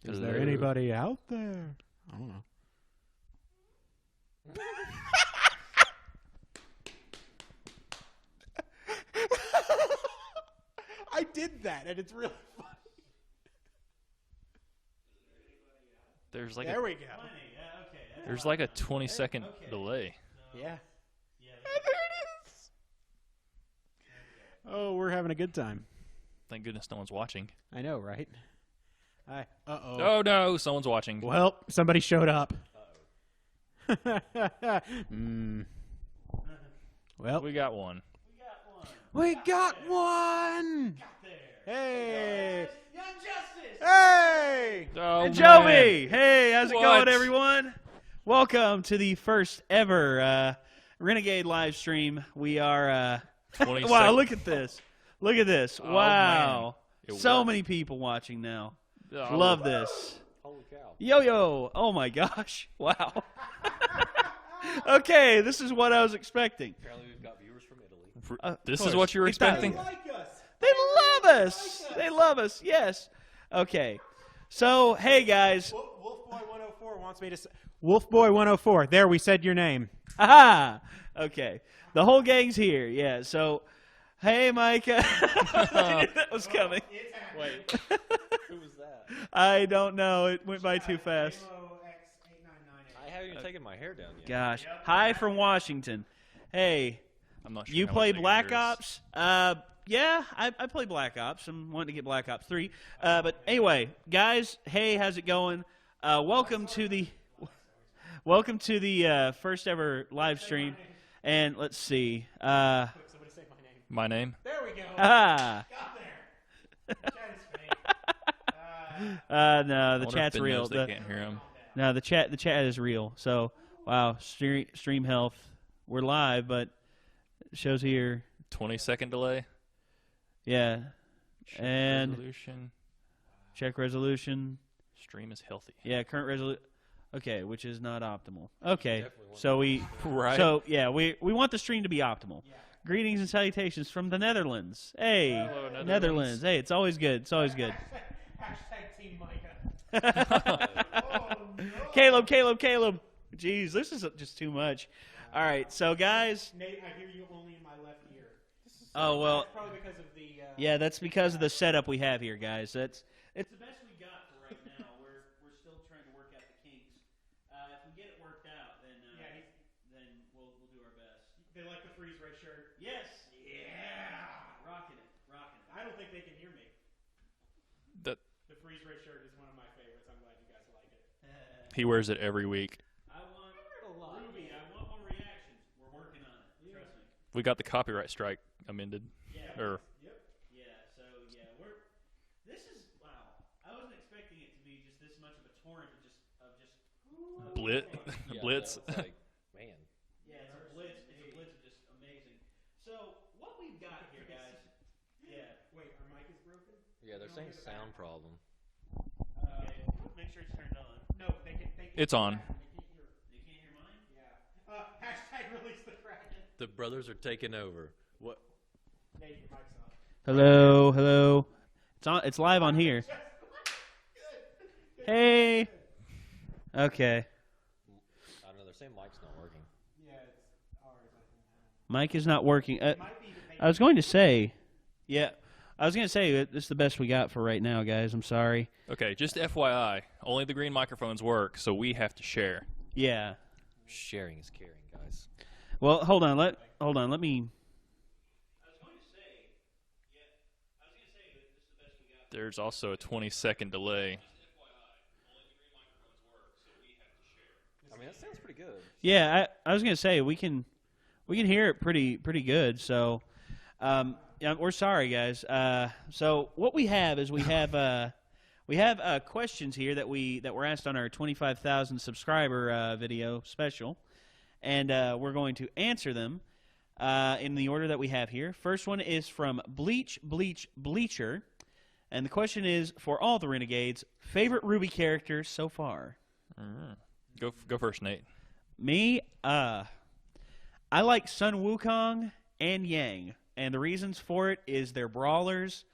Is there anybody out there? I don't know. I did that, and it's really funny. There's like There we go. there's like a 20-second delay. Yeah. There it is. Oh, we're having a good time. Thank goodness no one's watching. I know, right? Uh-oh. Oh no, someone's watching. Well, somebody showed up. Well, We got one. we got one. Hey. Young Justice! Hey. Oh, And man. Joey! Hey, how's it What? going, everyone? Welcome to the first ever Renegade live stream. We are... 20 wow, seconds. look at this. Look at this. Oh, Wow. man. It So worked. many people watching now. Oh, Love this. Holy cow. Yo. Oh, my gosh. Wow. Okay, this is what I was expecting. Apparently we've got viewers from Italy. This course. is what you were expecting? Like us. They love us. They love us. Yes. Okay. So, hey, guys. Wolfboy 104 wants me to say. Wolfboy 104. There, we said your name. Aha! Okay. The whole gang's here. Yeah. So, hey, Micah. I knew that was coming. Wait, who was that? I don't know. It went by too fast. I haven't even taken my hair down yet. Gosh. Hi from Washington. Hey, I'm not sure. you how play much Black bigger it is. Ops? Yeah, I play Black Ops. I'm wanting to get Black Ops 3. But anyway, guys, hey, how's it going? Welcome to the first ever live stream. And let's see. Somebody say my name. My name? There we go. Ah. Got there. That is fake. No, the I wonder if chat's Ben real. knows they can't hear him. No, the chat is real. So, wow, stream health. We're live, but it shows here. 20-second delay. Yeah, Check and resolution. check resolution. Stream is healthy. Yeah, current resolution. Okay, which is not optimal. Okay, Definitely want so we Right. so yeah we want the stream to be optimal. Greetings and salutations from the Netherlands. Hey, Hello, Netherlands. Netherlands. Hey, it's always good. It's always good. Hashtag Team Micah. Caleb. Jeez, this is just too much. All right, so guys. Nate, I hear you only in my left ear. Oh well. That's probably because of the. Yeah, that's because of the setup we have here, guys. It's the best we got for right now. We're still trying to work out the kinks. If we get it worked out, then then we'll do our best. They like the freeze ray shirt. Yes. Yeah. Rocking it. I don't think they can hear me. That The freeze ray shirt is one of my favorites. I'm glad you guys like it. he wears it every week. I want Ruby. I want more reactions. We're working on it. Trust me. We got the copyright strike amended. Yeah. Or Yeah. So we're. This is wow. I wasn't expecting it to be just this much of a torrent of just. Yeah, blitz. It's like, man. Yeah, it's a blitz. It's a blitz of just amazing. So what we've got here, guys. Yeah. Wait, our mic is broken? Yeah, they're saying sound problem. Okay. Make sure it's turned on. No, they can. It's on. They can't hear mine. Yeah. Hashtag release the Kraken. The brothers are taking over. What? Nate, your mic's on. Hello. It's on. It's live on here. Hey. Okay. I don't know. They're saying mic's not working. Yeah, it's ours. I think. Mic is not working. Might be that they I was going to say. Yeah. I was going to say that this is the best we got for right now, guys. I'm sorry. Okay, just FYI, only the green microphones work, so we have to share. Yeah. Sharing is caring, guys. Well, hold on. Let me. There's also a 20-second delay. I mean, that sounds pretty good. Yeah, I was gonna say we can hear it pretty good. So, yeah, we're sorry, guys. So what we have is we have questions here that were asked on our 25,000 subscriber video special, and we're going to answer them in the order that we have here. First one is from Bleacher, and the question is for all the Renegades: favorite Ruby character so far. Go first, Nate. Me, I like Sun Wukong and Yang, and the reasons for it is they're brawlers,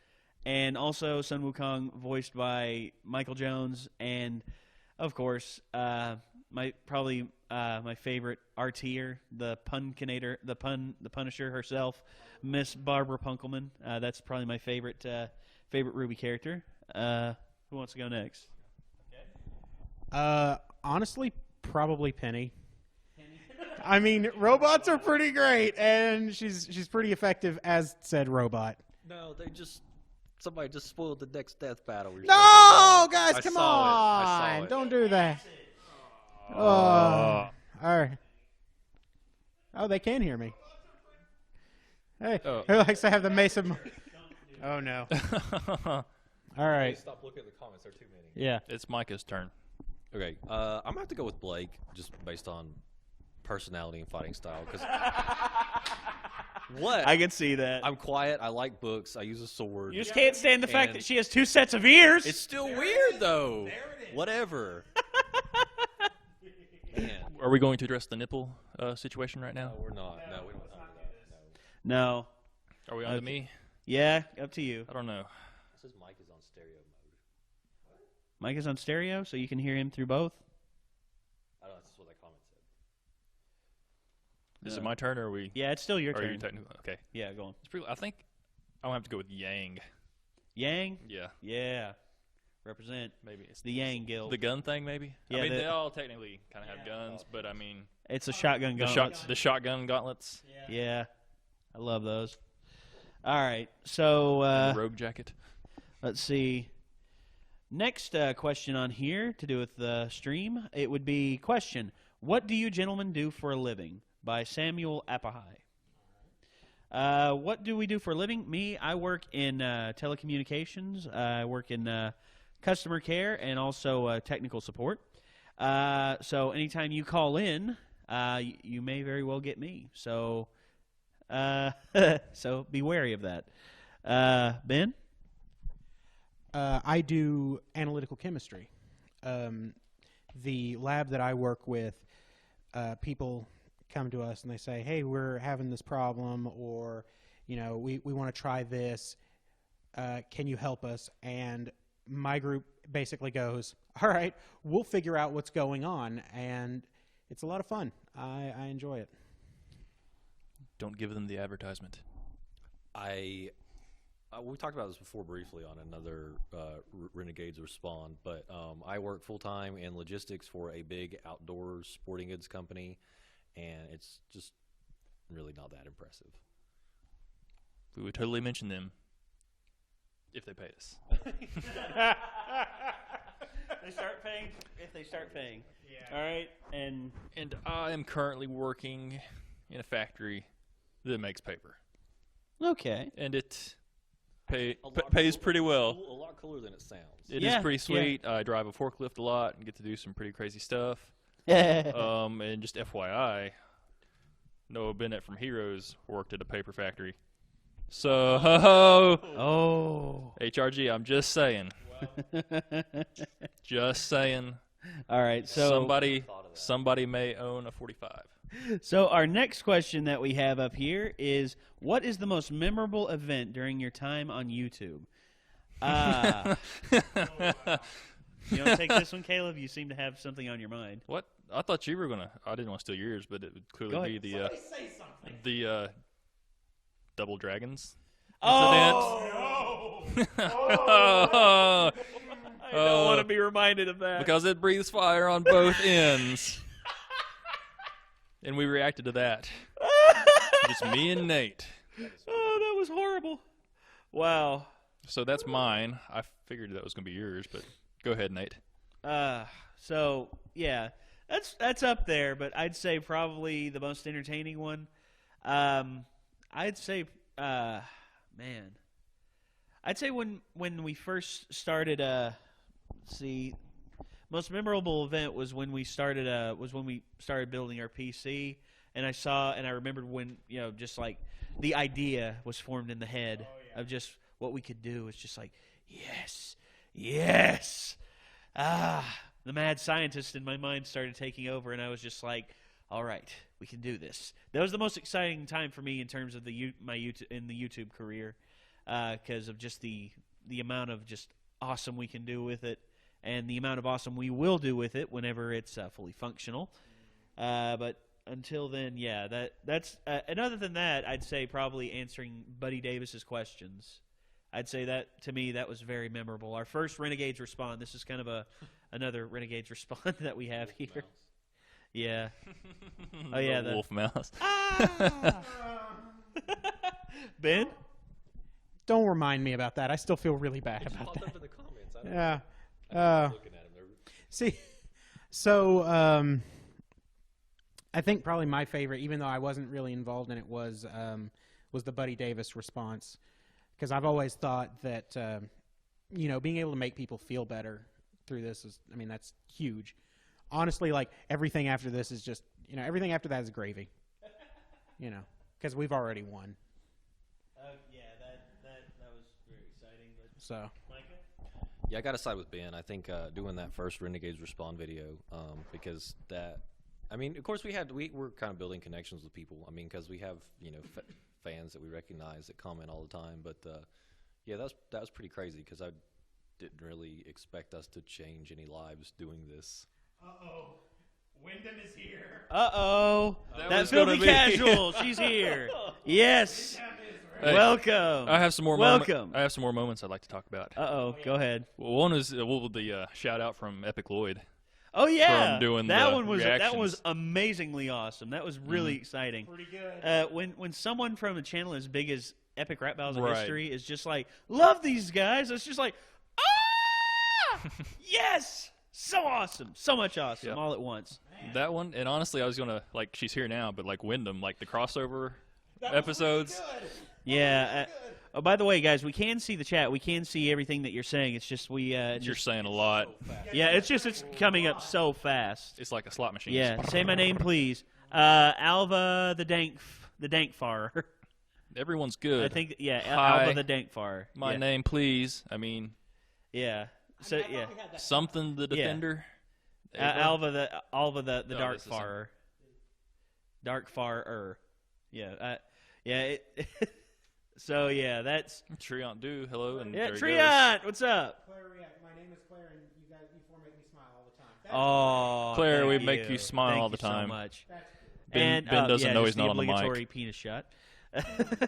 and also Sun Wukong voiced by Michael Jones, and of course, my favorite RTer, the Punisher herself, Miss Barbara Punkelman. That's probably my favorite Ruby character. Who wants to go next? Honestly, probably Penny. I mean, robots are pretty great, and she's pretty effective as said robot. No, somebody just spoiled the next death battle. No, guys, I come saw it. I saw on! it. Don't do that. All right. Oh, they can hear me. Hey, who likes to have the mace of? Oh no! All right. Stop looking at the comments. There are too many. Yeah. It's Micah's turn. Okay, I'm gonna have to go with Blake, just based on personality and fighting style. Because what? I can see that. I'm quiet. I like books. I use a sword. You just can't stand the fact And- that she has 2 sets of ears. It's still weird though. Whatever. Man. Are we going to address the nipple situation right now? No, we're not. No, we don't have that. No. Are we on to Okay. me? Yeah, up to you. I don't know. It says Mike is on stereo mode. Mike is on stereo, so you can hear him through both. I don't know. That's what that comment said. Is it my turn, or are we? Yeah, it's still your Or are turn. you technically okay? Yeah, go on. It's pretty. I think I'm gonna have to go with Yang. Yang? Yeah, Yeah. Represent. maybe it's The Yang Guild. the gun thing. Maybe. Yeah, I mean, the- they all technically kind of have guns, but I mean, It's a shotgun the gun. shotgun gauntlets, Yeah. I love those. All right. So the rogue jacket. let's see. Next question on here to do with the stream. It would be question, what do you gentlemen do for a living? By Samuel Appahai. What do we do for a living? Me, I work in telecommunications. I work in customer care and also technical support. So anytime you call in, you may very well get me. So, so be wary of that. Ben? I do analytical chemistry. The lab that I work with, people come to us and they say, hey, we're having this problem, or, we want to try this. Can you help us? And my group basically goes, all right, we'll figure out what's going on. And it's a lot of fun. I enjoy it. Don't give them the advertisement. We talked about this before briefly on another Renegades Respond, but I work full-time in logistics for a big outdoor sporting goods company, and it's just really not that impressive. We would totally mention them if they paid us. They start paying if they start paying. Yeah. All right. And I am currently working in a factory that makes paper, okay. and it pays pretty well. A lot cooler than it sounds. It is Yeah, pretty yeah. sweet. I drive a forklift a lot and get to do some pretty crazy stuff. And just FYI, Noah Bennett from Heroes worked at a paper factory. So, Oh. HRG, I'm just saying. Just saying. All right. So Somebody may own a 45. So our next question that we have up here is, what is the most memorable event during your time on YouTube? You want to take this one, Caleb? You seem to have something on your mind. What? I thought you were gonna. I didn't want to steal yours, but it would Go clearly be ahead. the Double Dragons Oh! incident. I don't want to be reminded of that. Because it breathes fire on both ends. And we reacted to that. Just me and Nate. Oh, that was horrible. Wow. So that's mine. I figured that was going to be yours, but go ahead, Nate. So yeah, that's up there, but I'd say probably the most entertaining one. I'd say, I'd say when we first started. Let's see, most memorable event was when we started building our PC, and I remembered when, just like the idea was formed in the head of just what we could do. It's just like, yes, the mad scientist in my mind started taking over, and I was just like, all right, we can do this. That was the most exciting time for me in terms of my YouTube career, because of just the the amount of just awesome we can do with it, and the amount of awesome we will do with it whenever it's fully functional. But until then, yeah, that's and other than that, I'd say probably answering Buddy Davis's questions. I'd say that to me that was very memorable. Our first Renegades Respond. This is kind of another Renegades Respond that we have here. Mouse. Yeah. Oh yeah, the wolf mouse. Ah! Ben? Don't remind me about that. I still feel really bad It about popped that. up in the comments. I don't Yeah. know. I'm looking at him. See, so I think probably my favorite, even though I wasn't really involved in it, was the Buddy Davis response, because I've always thought that being able to make people feel better through this is, I mean, that's huge. Honestly, like everything after this is just, everything after that is gravy. Because we've already won. Yeah, that was very exciting. But So. Micah? Yeah, I got to side with Ben. I think doing that first Renegades Respond video, because that, I mean, of course we're kind of building connections with people. I mean, because we have fans that we recognize that comment all the time. But yeah, that was pretty crazy because I didn't really expect us to change any lives doing this. Uh-oh. Wyndham is here. Uh-oh. That That was gonna filthy be- casual. She's here. Yes. Hey, Welcome. I have some more. Welcome. I have some more moments I'd like to talk about. Uh-oh. Go ahead. Well, one is the shout out from Epic Lloyd. Oh yeah, From doing that the one was reactions. amazingly awesome. That was really exciting. Pretty good. When someone from a channel as big as Epic Rap Battles of Right. History is just like, love these guys, it's just like, ah, yes, so awesome, so much awesome, Yeah. all at once. That one, and honestly, I was gonna she's here now, but Wyndham, the crossover episodes. Yeah. Oh, by the way, guys, we can see the chat. We can see everything that you're saying. It's just You're saying a lot. yeah, it's coming up so fast. It's like a slot machine. Yeah, say my name, please. Alva the dank farer. Everyone's good. I think Hi. Alva the dank farer. My yeah. name, please. I mean, Yeah. So yeah, something the defender. Alva the No, dark this isn't. farer. Dark farer. Yeah. Yeah. So yeah, that's Treant Do, hello, and yeah. there he goes. Treant, what's up? Claire, my name is Claire, and you four make me smile all the time. Oh, Claire, thank we make you smile Thank all the you time. So much. Ben- And Ben doesn't yeah, know just he's not the on the mic. obligatory penis shot. The guy in the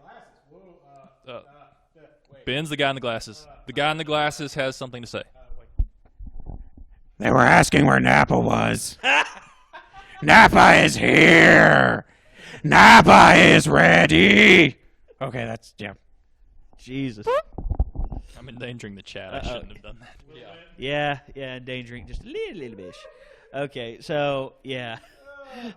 glasses. Whoa. Wait. Ben's the guy in the glasses. The guy in the glasses has something to say. They were asking where Napa was. Napa is here. Napa is ready. Okay, that's Jesus. I'm endangering the chat. I shouldn't have done that. Yeah, endangering just a little bit. Okay, so yeah.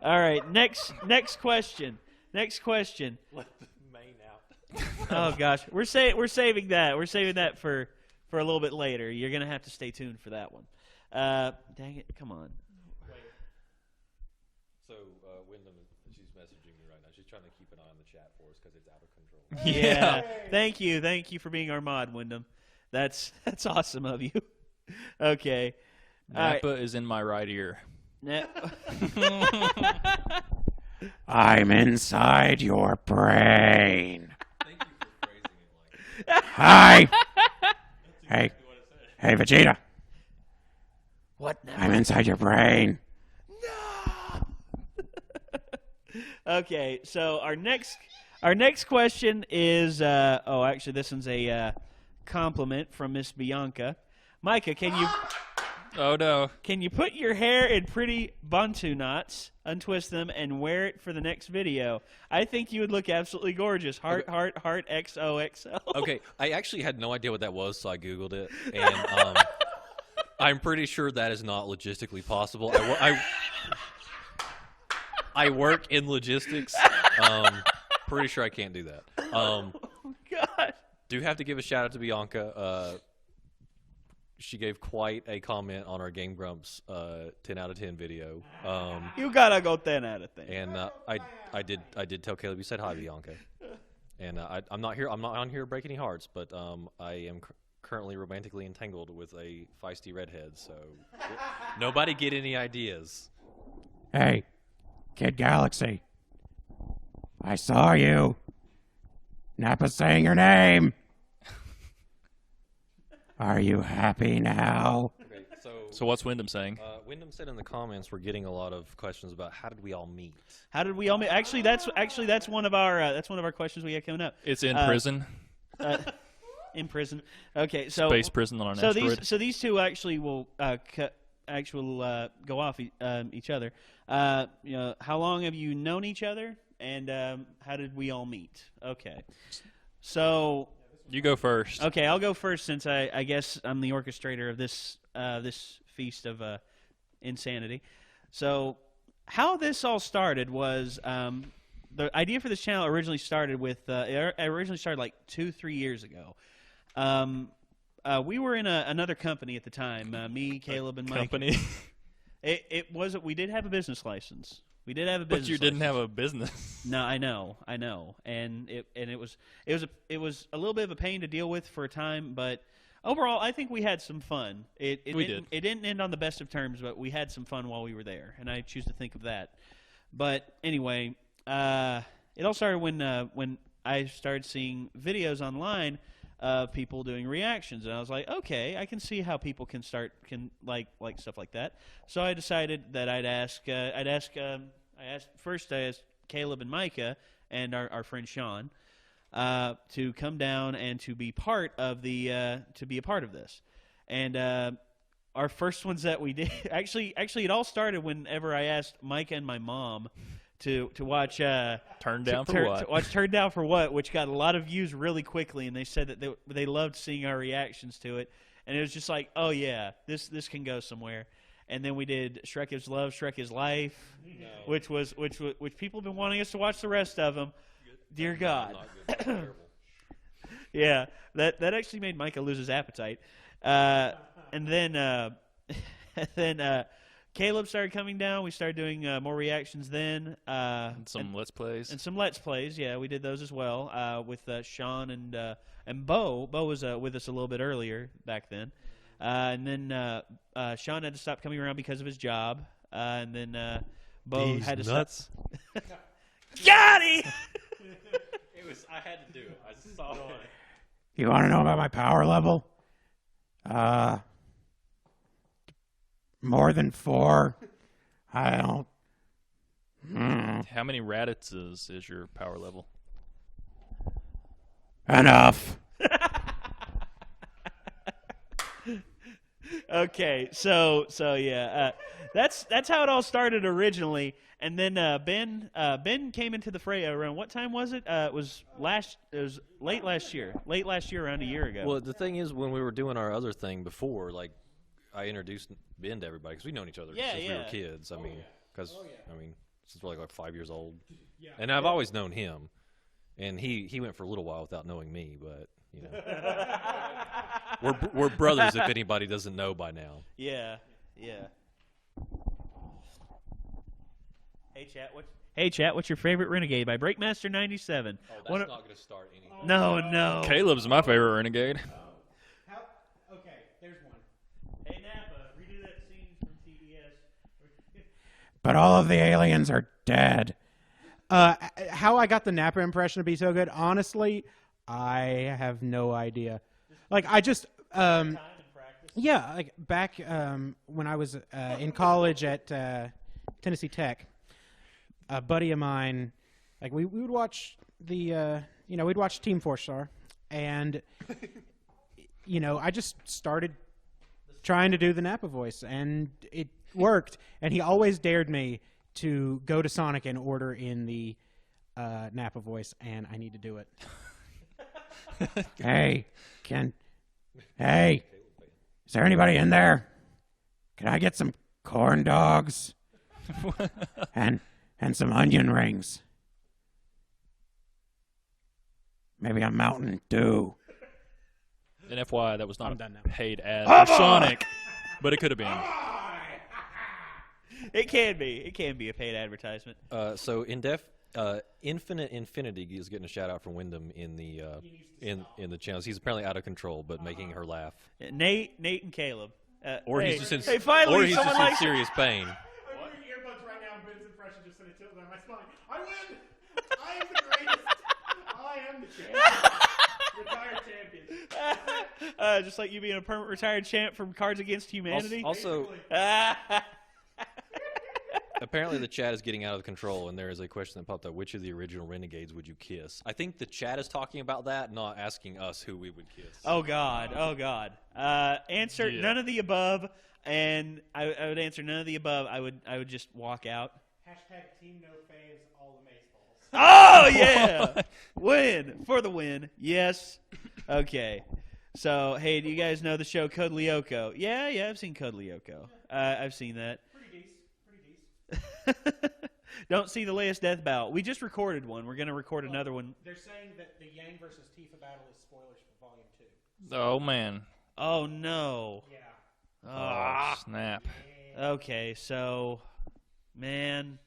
All right, next question. Next question. Let the main out. Oh gosh, we're saving that. We're saving that for a little bit later. You're gonna have to stay tuned for that one. Dang it! Come on. So Wyndham, she's messaging me right now. She's trying to keep an eye on the chat for us because it's out of control. Yeah. Thank you for being our mod, Wyndham. That's awesome of you. Okay. All right. Napa is in my right ear. Now- I'm inside your brain. Thank you for phrasing it like Hi. Hey, Vegeta. what now? I'm inside your brain. Okay, so our next question is actually this one's a compliment from Miss Bianca. Micah, Oh no. can you put your hair in pretty bantu knots, untwist them, and wear it for the next video? I think you would look absolutely gorgeous. Heart XOXO. Okay, I actually had no idea what that was, so I Googled it, and I'm pretty sure that is not logistically possible. I work in logistics. Pretty sure I can't do that. God. Do have to give a shout out to Bianca. She gave quite a comment on our Game Grumps 10 out of 10 video. You gotta go 10 out of 10. And I did tell Caleb you said hi, Bianca. And I'm not on here to break any hearts, but I am currently romantically entangled with a feisty redhead. So nobody get any ideas. Hey, Kid Galaxy. I saw you. Nappa's saying your name. Are you happy now? Okay, So what's Wyndham saying? Wyndham said in the comments we're getting a lot of questions about how did we all meet. How did we all meet? Actually, that's one of our questions we have coming up. It's in prison. In prison. Okay, so Space prison on an asteroid. These two actually will go off each other. How long have you known each other, and how did we all meet? Okay, so You go first. okay, I'll go first since I guess I'm the orchestrator of this feast of insanity. So how this all started was the idea for this channel originally started with it originally started like 2-3 years ago. We were in another company at the time. Me, Caleb, and Mike. Company. It wasn't. We did have a business license. We did have a business. But you didn't license. have a business. No, I know, and it was a little bit of a pain to deal with for a time, but overall, I think we had some fun. It didn't end on the best of terms, but we had some fun while we were there, and I choose to think of that. But anyway, it all started when I started seeing videos online of people doing reactions, and I was like, okay, I can see how people can like stuff like that. So I decided that I asked Caleb and Micah and our friend Sean to come down and to be part of this. And our first ones that we did actually it all started whenever I asked Micah and my mom to watch Turned Down for What? To watch Turned Down for What, which got a lot of views really quickly, and they said that they loved seeing our reactions to it, and it was just like, oh yeah, this can go somewhere. And then we did Shrek is Love, Shrek is Life, which people have been wanting us to watch the rest of them. Dear God. Not good, terrible. Yeah, that actually made Micah lose his appetite. And then Caleb started coming down. We started doing more reactions then. And some Let's Plays. And some Let's Plays, yeah, we did those as well with Sean and Bo. Bo was with us a little bit earlier back then. And then Sean had to stop coming around because of his job. And then Bo had to nuts. stop. Got him! I had to do it. I saw it. You want to know about my power level? More than 4. I don't. How many Raditz is your power level? Enough. Okay, so yeah, that's how it all started originally, and then Ben came into the fray around what time was it? It was late last year, around a year ago. Well, the thing is, when we were doing our other thing before, like, I introduced Ben to everybody because we've known each other since we were kids. I mean, since we're like 5 years old, and I've always known him, and he went for a little while without knowing me, but you know, we're brothers if anybody doesn't know by now. Yeah. Hey chat, what's your favorite Renegade by Breakmaster 97? Oh, that's not going to start anything. No. Caleb's my favorite Renegade. Okay, there's one. Hey Nappa, redo that scene from TBS. But all of the aliens are dead. How I got the Nappa impression to be so good, honestly, I have no idea. Like, I just, yeah, like back when I was in college at Tennessee Tech, a buddy of mine, like we would watch we'd watch Team 4-Star, and I just started trying to do the Nappa voice, and it worked. And he always dared me to go to Sonic and order in the Nappa voice, and I need to do it. Hey, is there anybody in there? Can I get some corn dogs and some onion rings? Maybe a Mountain Dew. And FYI, that was not I'm done now. a paid ad for Sonic, but it could have been. It can be a paid advertisement. So Infinite Infinity is getting a shout out from Wyndham in the channels. He's apparently out of control, but making her laugh. Nate and Caleb. Or he's just in finally someone in likes serious pain. I'm wearing earbuds right now, and Ben's impression just sent a tilt down my spine. I win! I am the greatest! I am the champion. Retired champion. Just like you being a permanent retired champ from Cards Against Humanity. Also, apparently the chat is getting out of control, and there is a question that popped up: which of the original Renegades would you kiss? I think the chat is talking about that, not asking us who we would kiss. Oh God! Oh God! Answer none of the above, and I would answer none of the above. I would just walk out. Hashtag team no faves, all the mace balls. Oh yeah! Win for the win. Yes. Okay. So hey, do you guys know the show Code Lyoko? Yeah, I've seen Code Lyoko. I've seen that. Don't see the latest death battle. We just recorded one. We're going to record another one. They're saying that the Yang versus Tifa battle is spoilers for Volume 2. Oh man. Oh no. Yeah. Oh snap. Okay, so man.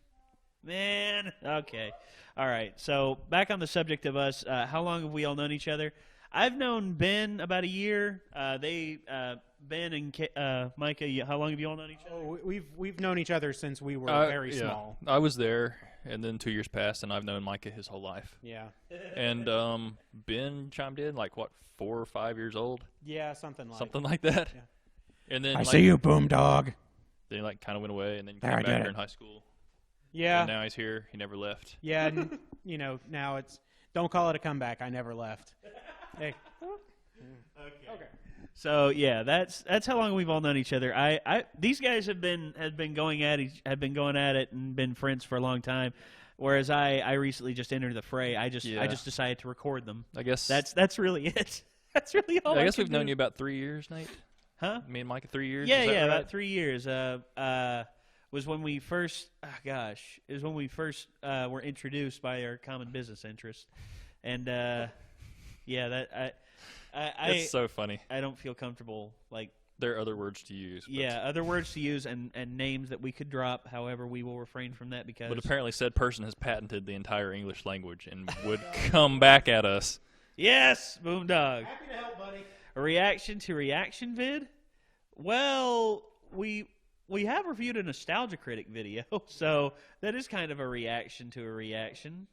Okay. All right. So back on the subject of us, how long have we all known each other? I've known Ben about a year. Ben and Micah, how long have you all known each other? Oh, we've known each other since we were very small. I was there, and then 2 years passed, and I've known Micah his whole life. Yeah. And Ben chimed in, like, what, 4 or 5 years old? Yeah, something like that. Yeah. And then I see you, boom dog. Then he, like, kind of went away, and then There, came I back did it. during high school. Yeah. And now he's here. He never left. Yeah, and, now it's, don't call it a comeback. I never left. Hey. Okay. So yeah, that's how long we've all known each other. These guys have been going at it and been friends for a long time, whereas I recently just entered the fray. I just decided to record them. I guess that's really it. That's really all. I guess we've known you about 3 years, Nate. Huh? Me and Micah 3 years. Yeah, Is that right? about 3 years. Was when we first. Is when we first were introduced by our common business interest, and yeah, that It's so funny. I don't feel comfortable like. There are other words to use. But Yeah, other words to use and names that we could drop. However, we will refrain from that because. But apparently, said person has patented the entire English language and would come back at us. Yes, Boondog. Happy to help, buddy. A reaction to reaction vid? Well, we have reviewed a Nostalgia Critic video, so that is kind of a reaction to a reaction.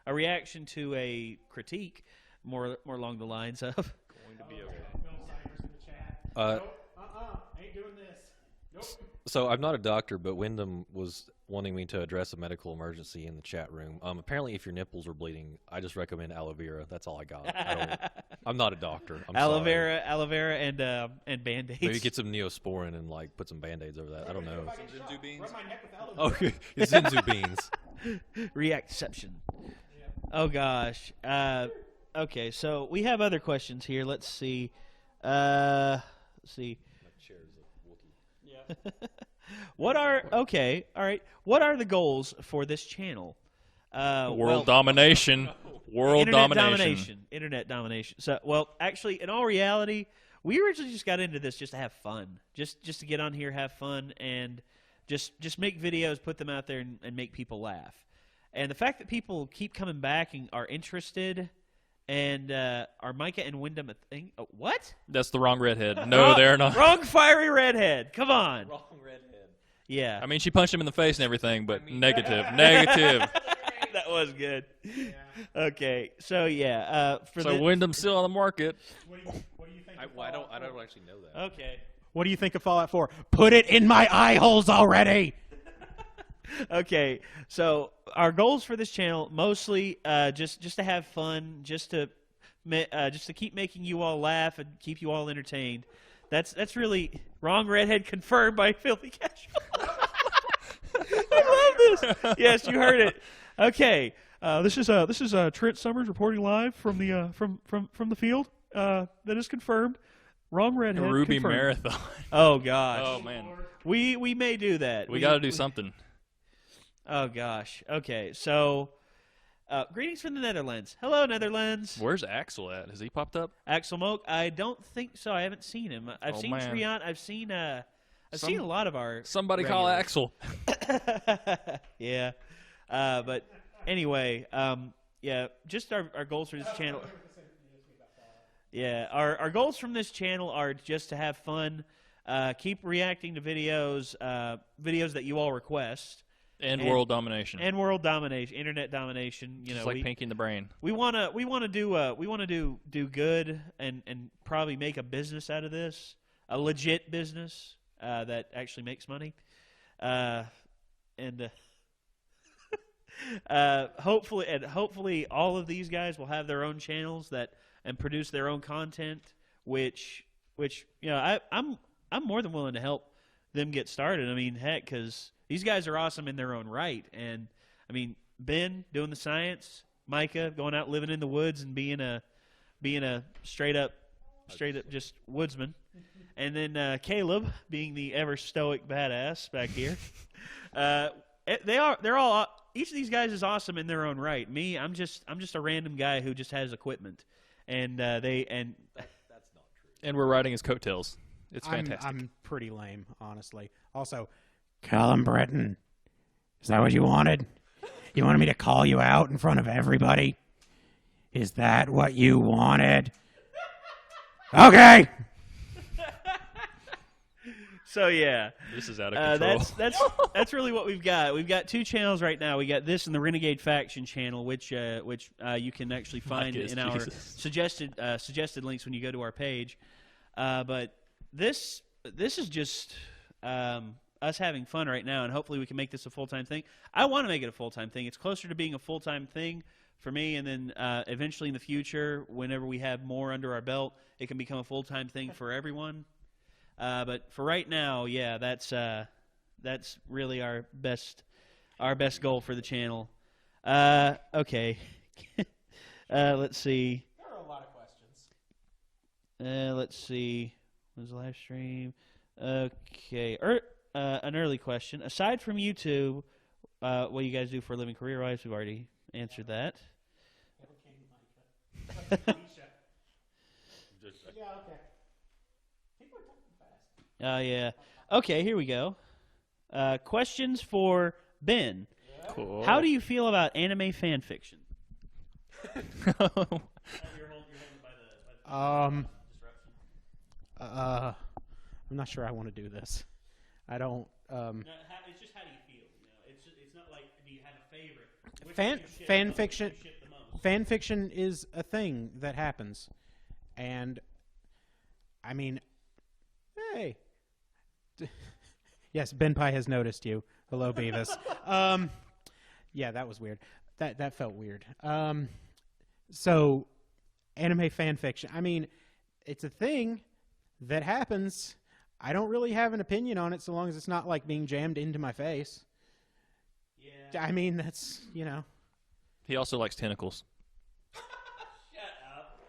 A reaction to a critique, more along the lines of. Going to be okay. Bill Cybers in the chat. Ain't doing this. Nope. So I'm not a doctor, but Wyndham was wanting me to address a medical emergency in the chat room. Apparently, if your nipples are bleeding, I just recommend aloe vera. That's all I got. I'm not a doctor. I'm aloe sorry. vera, and Band-Aids. Maybe get some Neosporin and like put some Band-Aids over that. I don't know. Some Zinzu beans. Rub my neck with aloe vera. Okay, it's Zinzu beans. Reactception. Oh gosh. Okay, so we have other questions here. Let's see. My chair's a Wookiee. What are the goals for this channel? World domination. World domination. Internet domination. So, well, actually, in all reality, we originally just got into this just to have fun, just to get on here, have fun, and just make videos, put them out there, and make people laugh. And the fact that people keep coming back and are interested, and are Micah and Wyndham a thing? Oh, what? That's the wrong redhead. No, they're not. Wrong fiery redhead. Come on. Wrong redhead. Yeah. I mean, she punched him in the face and everything, but negative. Negative. That was good. Yeah. Okay, so yeah. So Wyndham's still on the market. What do you think? I don't actually know that. Okay. What do you think of Fallout 4? Put it in my eye holes already. Okay, so our goals for this channel mostly just to have fun, just to keep making you all laugh and keep you all entertained. That's really wrong redhead confirmed by Filthy Casual. I love this. Yes, you heard it. Okay, this is Trent Summers reporting live from the from the field. That is confirmed. Wrong redhead. Ruby confirmed. Marathon. Oh gosh. Oh man. We may do that. We got to do something. Oh gosh. Okay. So, greetings from the Netherlands. Hello, Netherlands. Where's Axel at? Has he popped up? Axel Moak? I don't think so. I haven't seen him. I've seen man. Trion. I've seen a lot of our. Somebody call regulars. Axel. Yeah. But anyway, yeah. Just our goals for this channel. Yeah. Our goals from this channel are just to have fun, keep reacting to videos that you all request. And world domination. And world domination, internet domination. You Just know, like Pinky in the Brain. We wanna do good and probably make a business out of this, a legit business that actually makes money, and hopefully all of these guys will have their own channels and produce their own content, which I'm more than willing to help them get started. I mean, heck, because these guys are awesome in their own right. And I mean, Ben doing the science, Micah going out living in the woods and being a straight up just woodsman, and then Caleb being the ever stoic badass back here. They're all each of these guys is awesome in their own right. Me, I'm just a random guy who just has equipment, and that's not true. And we're riding his coattails. It's fantastic. I'm pretty lame, honestly. Also, Callum Breton, is that what you wanted? You wanted me to call you out in front of everybody? Is that what you wanted? Okay. So yeah, this is out of control. That's really what we've got. We've got two channels right now. We got this and the Renegade Faction channel, which you can actually find in our suggested links when you go to our page. But this is just us having fun right now, and hopefully we can make this a full-time thing. I want to make it a full-time thing. It's closer to being a full-time thing for me, and then eventually in the future, whenever we have more under our belt, it can become a full-time thing for everyone. But for right now, yeah, that's really our best goal for the channel. Okay. Let's see. There are a lot of questions. Let's see. When's the live stream? Okay. An early question. Aside from YouTube, what do you guys do for a living career-wise? We've already answered that. Yeah, okay. People are talking fast. Yeah. Okay, here we go. Questions for Ben. Cool. How do you feel about anime fan fiction? I'm not sure I want to do this. I don't. It's just how do you feel? It's not like do you have a favorite? Fan fiction is a thing that happens, and I mean, hey, yes, Ben Pie has noticed you. Hello, Beavis. Yeah, that was weird. That felt weird. So, anime fan fiction. I mean, it's a thing that happens. I don't really have an opinion on it so long as it's not like being jammed into my face. Yeah. I mean, that's, He also likes tentacles. Shut up.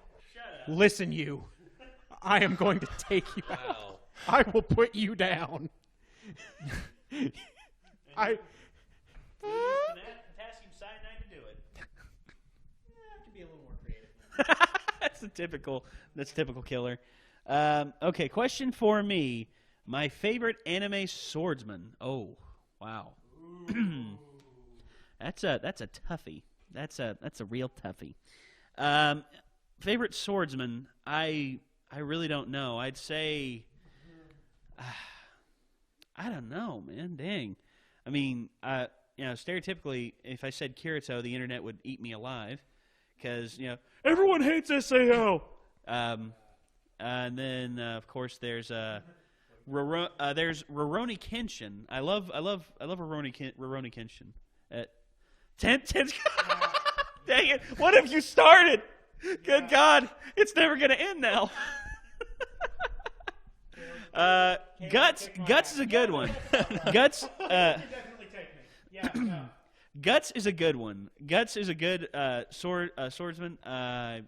Listen, you. I am going to take you out. Wow. I will put you down. Potassium cyanide to do it. To be a little more creative. That's typical killer. Okay, question for me. My favorite anime swordsman. Oh, wow. That's a toughie. That's a real toughie. Favorite swordsman. I really don't know. I'd say I don't know, man. Dang. I mean, stereotypically, if I said Kirito, the internet would eat me alive because everyone hates SAO. And then of course there's Rurouni Kenshin. I love Rurouni Kenshin. 10 Dang it! What have you started? Good God, it's never gonna end now. Guts is a good one. Guts. Definitely take me. Yeah. No. Guts is a good one. Guts is a good swordsman. I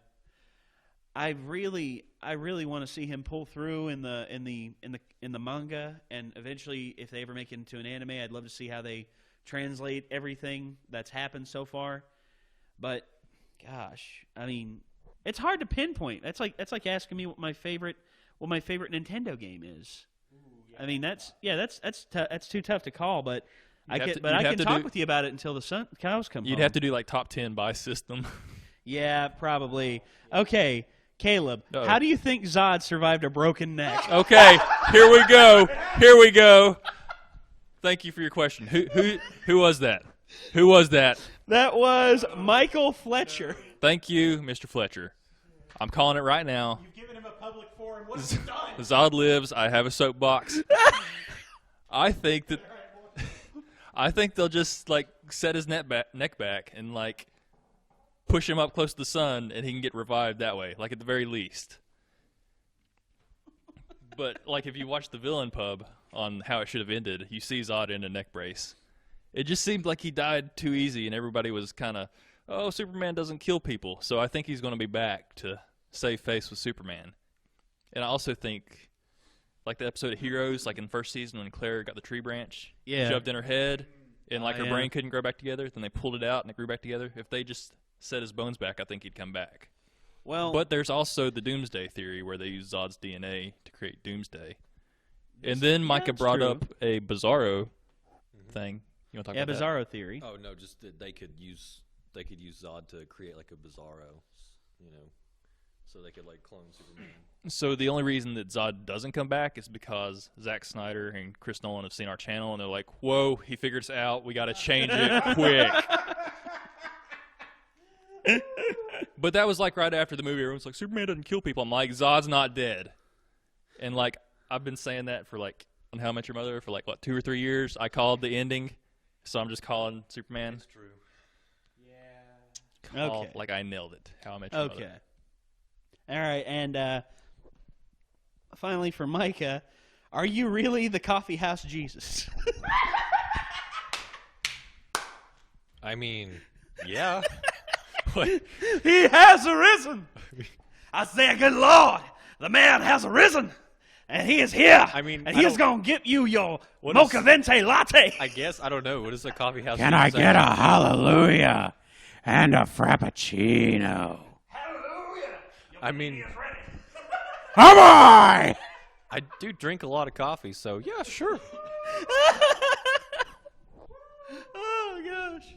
really want to see him pull through in the manga, and eventually, if they ever make it into an anime, I'd love to see how they translate everything that's happened so far. But gosh, I mean, it's hard to pinpoint. That's like asking me what my favorite Nintendo game is. Ooh, yeah. I mean, that's too tough to call, but I can to talk with you about it until the cows come home. You'd have to do like top 10 by system. Yeah, probably. Okay, Caleb, Uh-oh. how do you think Zod survived a broken neck? Okay, here we go. Thank you for your question. Who was that? Who was that? That was Michael Fletcher. Thank you, Mr. Fletcher. I'm calling it right now. You've given him a public forum. What have you done? Zod lives. I have a soapbox. I think they'll just like set his neck back and like push him up close to the sun, and he can get revived that way. Like at the very least. But like if you watch the Villain Pub on how it should have ended, you see Zod in a neck brace. It just seemed like he died too easy, and everybody was kind of, oh, Superman doesn't kill people. So I think he's going to be back to save face with Superman. And I also think, like the episode of Heroes, like in the first season when Claire got the tree branch shoved in her head, and like her brain couldn't grow back together, then they pulled it out and it grew back together. If they just set his bones back, I think he'd come back. Well, but there's also the Doomsday theory where they use Zod's DNA to create Doomsday. And then Micah brought up a Bizarro thing. You want to talk about Bizarro theory. Oh no, just that they could use Zod to create like a Bizarro, so they could like clone Superman. So the only reason that Zod doesn't come back is because Zack Snyder and Chris Nolan have seen our channel and they're like, "Whoa, he figured us out. We got to change it quick." But that was like right after the movie. Everyone's like, Superman doesn't kill people. I'm like, Zod's not dead. And like, I've been saying that for like, on How I Met Your Mother for like, what, 2 or 3 years? I called the ending, so I'm just calling Superman. That's true. Okay. Like I nailed it. How I Met Your Mother. Okay. All right, and finally for Micah, are you really the coffee house Jesus? I mean, yeah. He has arisen. I say, good Lord, the man has arisen, and he is here. I mean, and he is going to give you your mocha venti latte. I guess I don't know. What is a coffee house? Can I get a hallelujah and a frappuccino? Hallelujah. I mean, Come on! I do drink a lot of coffee, so yeah, sure. Oh gosh.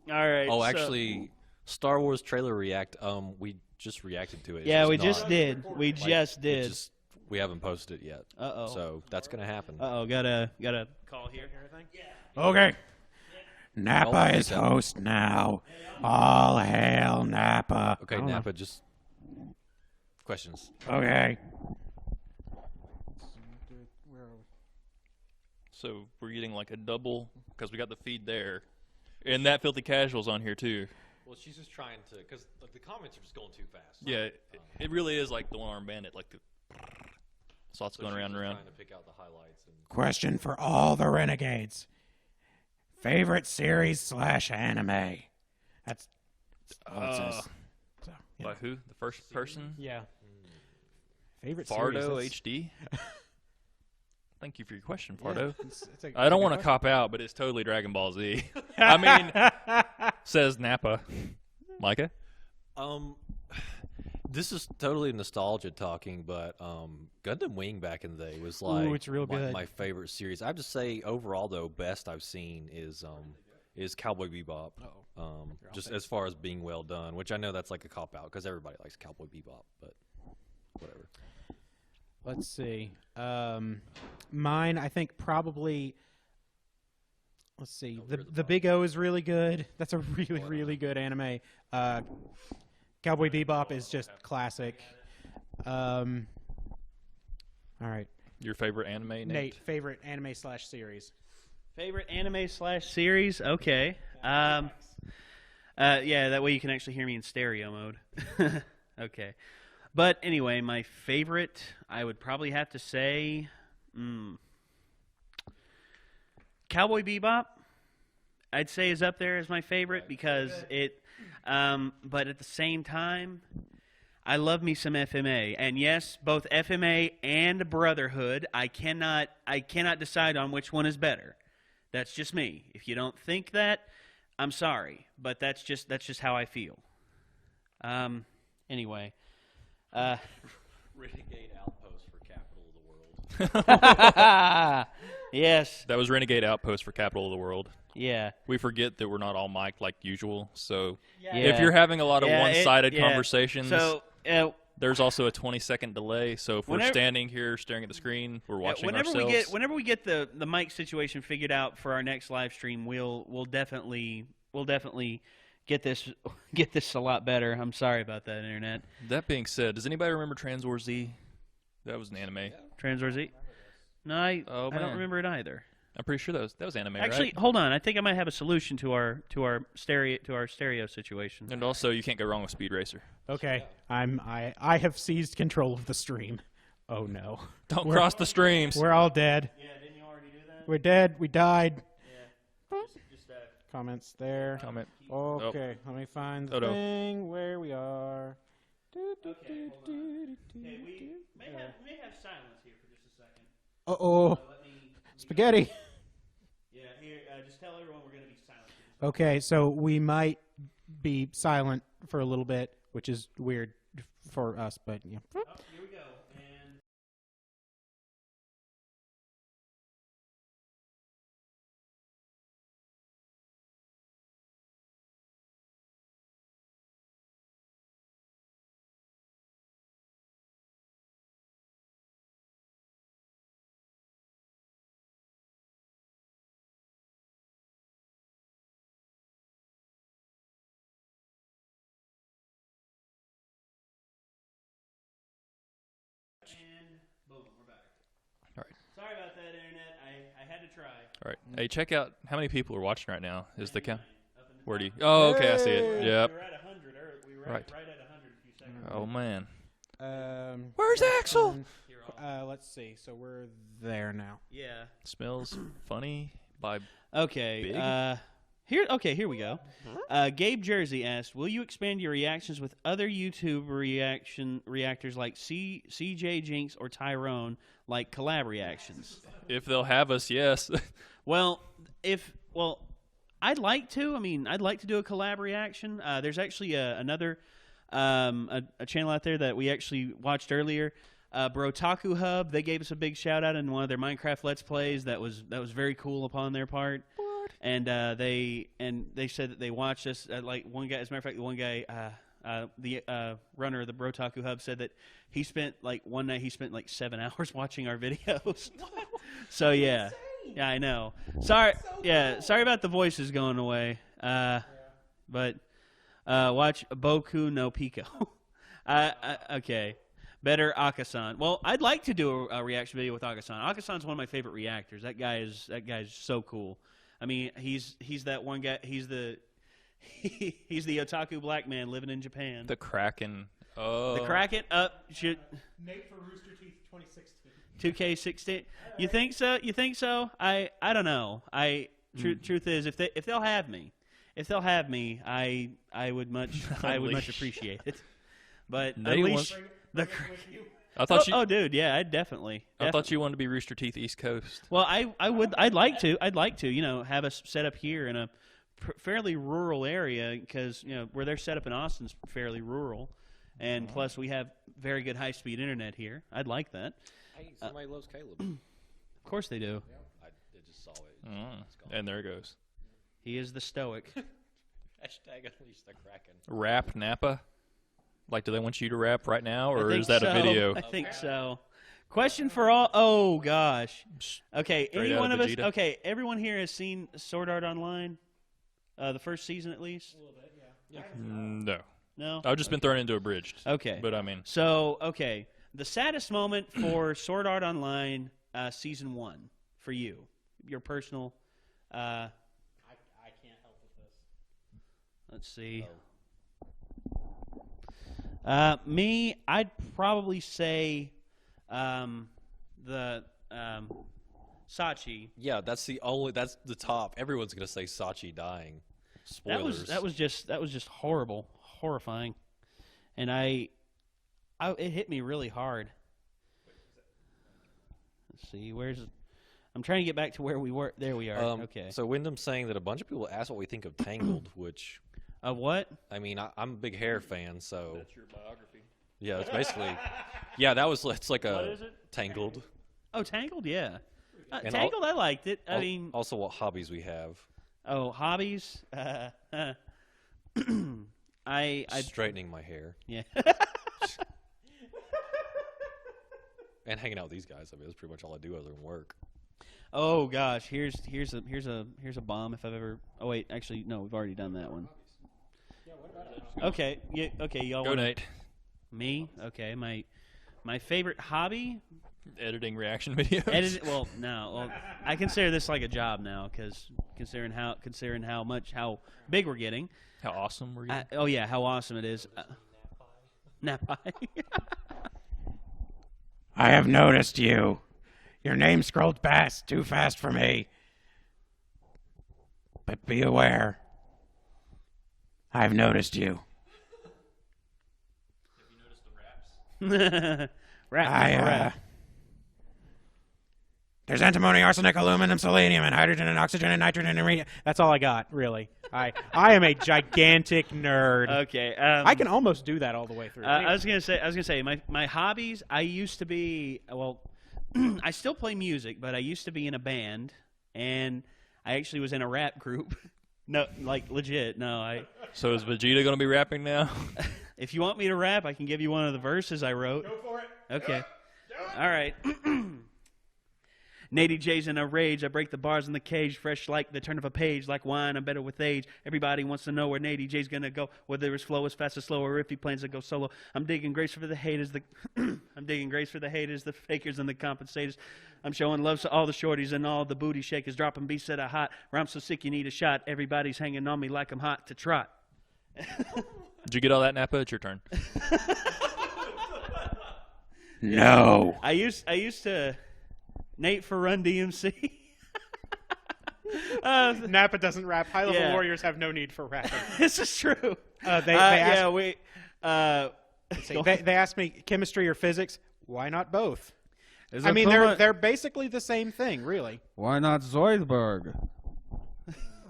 All right. Oh, so- actually, Star Wars trailer react. We just reacted to it. It's yeah, we not- just did. We like, just it did. just- we haven't posted it yet. Uh-oh. So that's gonna happen. Got a call here. Okay. Oh, Napa is host now. All hail Napa. Okay, I don't know. Napa, just questions. Okay. So we're getting like a double because we got the feed there, and that Filthy Casual's on here too. Well, she's just trying to, because the comments are just going too fast. Yeah, it really is like the One-Armed Bandit, like the slots So going she's around and just around. trying to pick out the highlights. And Question for all the Renegades. Favorite series / anime? That's all it says. So, yeah. By who? The first person? Yeah. Favorite Fardo series? HD. Thank you for your question, Yeah, Fardo. it's a I don't good want to question. cop out, but it's totally Dragon Ball Z. I mean, says Nappa. Micah? this is totally nostalgia talking, but Gundam Wing back in the day was like it's real good. my favorite series. I have to say, overall though, best I've seen is Cowboy Bebop. Just as far as being well done, which I know that's like a cop out because everybody likes Cowboy Bebop, but whatever. Let's see. Mine, I think probably. Let's see. The Big O is really good. That's a really, really good anime. Cowboy Bebop is just classic. All right. Your favorite anime, Nate, favorite anime / series. Favorite anime / series? Okay. Yeah, that way you can actually hear me in stereo mode. Okay. But anyway, my favorite, I would probably have to say, Cowboy Bebop. I'd say is up there as my favorite because it. But at the same time, I love me some FMA, and yes, both FMA and Brotherhood. I cannot decide on which one is better. That's just me. If you don't think that, I'm sorry, but that's just how I feel. Anyway. Renegade Outpost for Capital of the World. Yes. That was Renegade Outpost for Capital of the World. Yeah. We forget that we're not all mic'd like usual, so Yeah. if you're having a lot of Yeah, one-sided yeah. conversations, So there's also a 20-second delay. So if we're Whenever- standing here staring at the screen, we're watching whenever ourselves. whenever we get the mic situation figured out for our next live stream, we'll definitely get this a lot better. I'm sorry about that, internet. That being said, does anybody remember Trans War Z? That was an anime. Transor Z? No, I Oh, don't man. remember it either. I'm pretty sure that was anime, Actually, right? hold on. I think I might have a solution to our stereo situation. And also, you can't go wrong with Speed Racer. Okay, I have seized control of the stream. Oh no, Don't cross the streams. we're all dead. Yeah, didn't you already do that? We're dead. We died. Yeah. Just Comments there. Comment. Okay, let me find the Oh, no. thing where we are. Okay, hold on. Okay, we may have silence here for just a second. Uh-oh. Let me Spaghetti. Yeah, here. Just tell everyone we're going to be silent. Okay, so we might be silent for a little bit, which is weird for us, but yeah. Oh, here we go. And boom, we're back. All right. Sorry about that, internet. I had to try. All right. Hey, check out how many people are watching right now. Is the count? Up in the Where do you? top. Oh, okay, I see it. Hey! Yep. We were at 100. We were Right. right at 100 a few seconds. Oh man. Where's Axel? Here, I'll- Let's see. So we're there now. yeah. Smells funny by Okay. Big? Here we go. Gabe Jersey asked, "Will you expand your reactions with other YouTube reactors like CJ Jinx or Tyrone, like collab reactions?" if they'll have us, yes. Well, I'd like to. I mean, I'd like to do a collab reaction. There's actually another a channel out there that we actually watched earlier. Brotaku Hub. They gave us a big shout out in one of their Minecraft Let's Plays. That was very cool upon their part. And they said that they watched us. Like one guy, as a matter of fact, the one guy, the runner of the Brotaku Hub, said that he spent one night 7 hours watching our videos. So yeah, I know. Sorry, sorry about the voices going away. But watch Boku no Pico. Okay. Better Akasan. Well, I'd like to do a reaction video with Akasan. Akasan's one of my favorite reactors. That guy is so cool. I mean, he's that one guy. He's the otaku black man living in Japan. The Kraken. Oh. The Kraken. Should Nate for Rooster Teeth 2016. 2K16. You think so? You think so? I don't know. Truth is, if they'll have me, I would much appreciate it. But Nate Unleash wants- the. I thought you. Oh, dude, yeah, I'd definitely. I thought you wanted to be Rooster Teeth East Coast. Well, I'd like to, have us set up here in a fairly rural area because, where they're set up in Austin's fairly rural. And plus we have very good high-speed internet here. I'd like that. Hey, somebody loves Caleb. Of course they do. I just saw it. It's gone. And there it goes. He is the stoic. Hashtag unleash the Kraken. Rap Napa. Like, do they want you to rap right now, I or think is that so. a video? I think so. Question for all. Oh, gosh. Okay, Straight any out one of of us. Vegeta. Okay, everyone here has seen Sword Art Online? The first season, at least? No. No? I've just been thrown into a bridge. Okay. But I mean, So, okay, the saddest moment for Sword Art Online Season 1 for you, your personal, I can't help with this. let's see. Me, I'd probably say the Sachi. Yeah, that's the top. Everyone's gonna say Sachi dying. Spoilers. That was just horrible, horrifying, and it hit me really hard. Let's see, I'm trying to get back to where we were. There we are. Okay. So Wyndham's saying that a bunch of people asked what we think of Tangled, which What? I mean, I'm a big hair fan, so that's your biography. yeah, it's basically it's like What a is it? Tangled. Oh, Tangled, yeah. And Tangled, I liked it. I mean, also what hobbies we have. hobbies. I Straightening my hair. yeah. And hanging out with these guys. I mean, that's pretty much all I do other than work. Oh gosh, here's a bomb if I've ever. Oh wait, actually no, we've already done that one. Okay, yeah, okay, y'all. Go, wanna- Nate. Me? Okay, my favorite hobby. Editing reaction videos. Edit. Well, no. Well, I consider this like a job now because considering how big we're getting. How awesome were you? Oh yeah, how awesome it is. Nap pie. I have noticed you. Your name scrolled past too fast for me. But be aware. I've noticed you. Rap. There's antimony, arsenic, aluminum, selenium, and hydrogen, and oxygen, and nitrogen, and that's all I got, really. I am a gigantic nerd. Okay. I can almost do that all the way through. I was gonna say my hobbies. I used to be I still play music, but I used to be in a band, and I actually was in a rap group. No, like legit. No, So is Vegeta going to be rapping now? If you want me to rap, I can give you one of the verses I wrote. Go for it. Okay. All right. Nady J's in a rage. I break the bars in the cage, fresh like the turn of a page, like wine. I'm better with age. Everybody wants to know where Nady J's gonna go, whether his flow is fast or slow, or if he plans to go solo. I'm digging grace for the haters, I'm digging grace for the haters, the fakers, and the compensators. I'm showing love to all the shorties and all the booty shakers, dropping beats that are hot. Rhymes so sick you need a shot. Everybody's hanging on me like I'm hot to trot. Did you get all that, Nappa? It's your turn. No. I used to Nate for Run DMC. Napa doesn't rap. High level Yeah. warriors have no need for rapping. This is true. They asked, we. they asked me chemistry or physics. Why not both? Is I it mean, Puma- they're basically the same thing, really. Why not Zoidberg?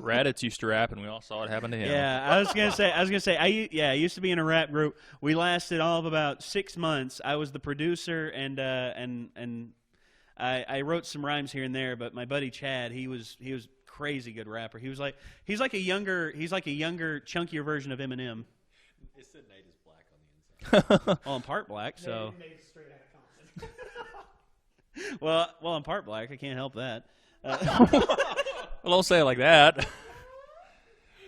Raditz used to rap, and we all saw it happen to him. Yeah, I was gonna say. I used to be in a rap group. We lasted all of about 6 months. I was the producer, and I wrote some rhymes here and there. But my buddy Chad, he was crazy good rapper. He's like a younger, chunkier version of Eminem. It said Nate is black on the inside. Well, I'm part black, so. Well, I'm part black. I can't help that. Well, don't say it like that.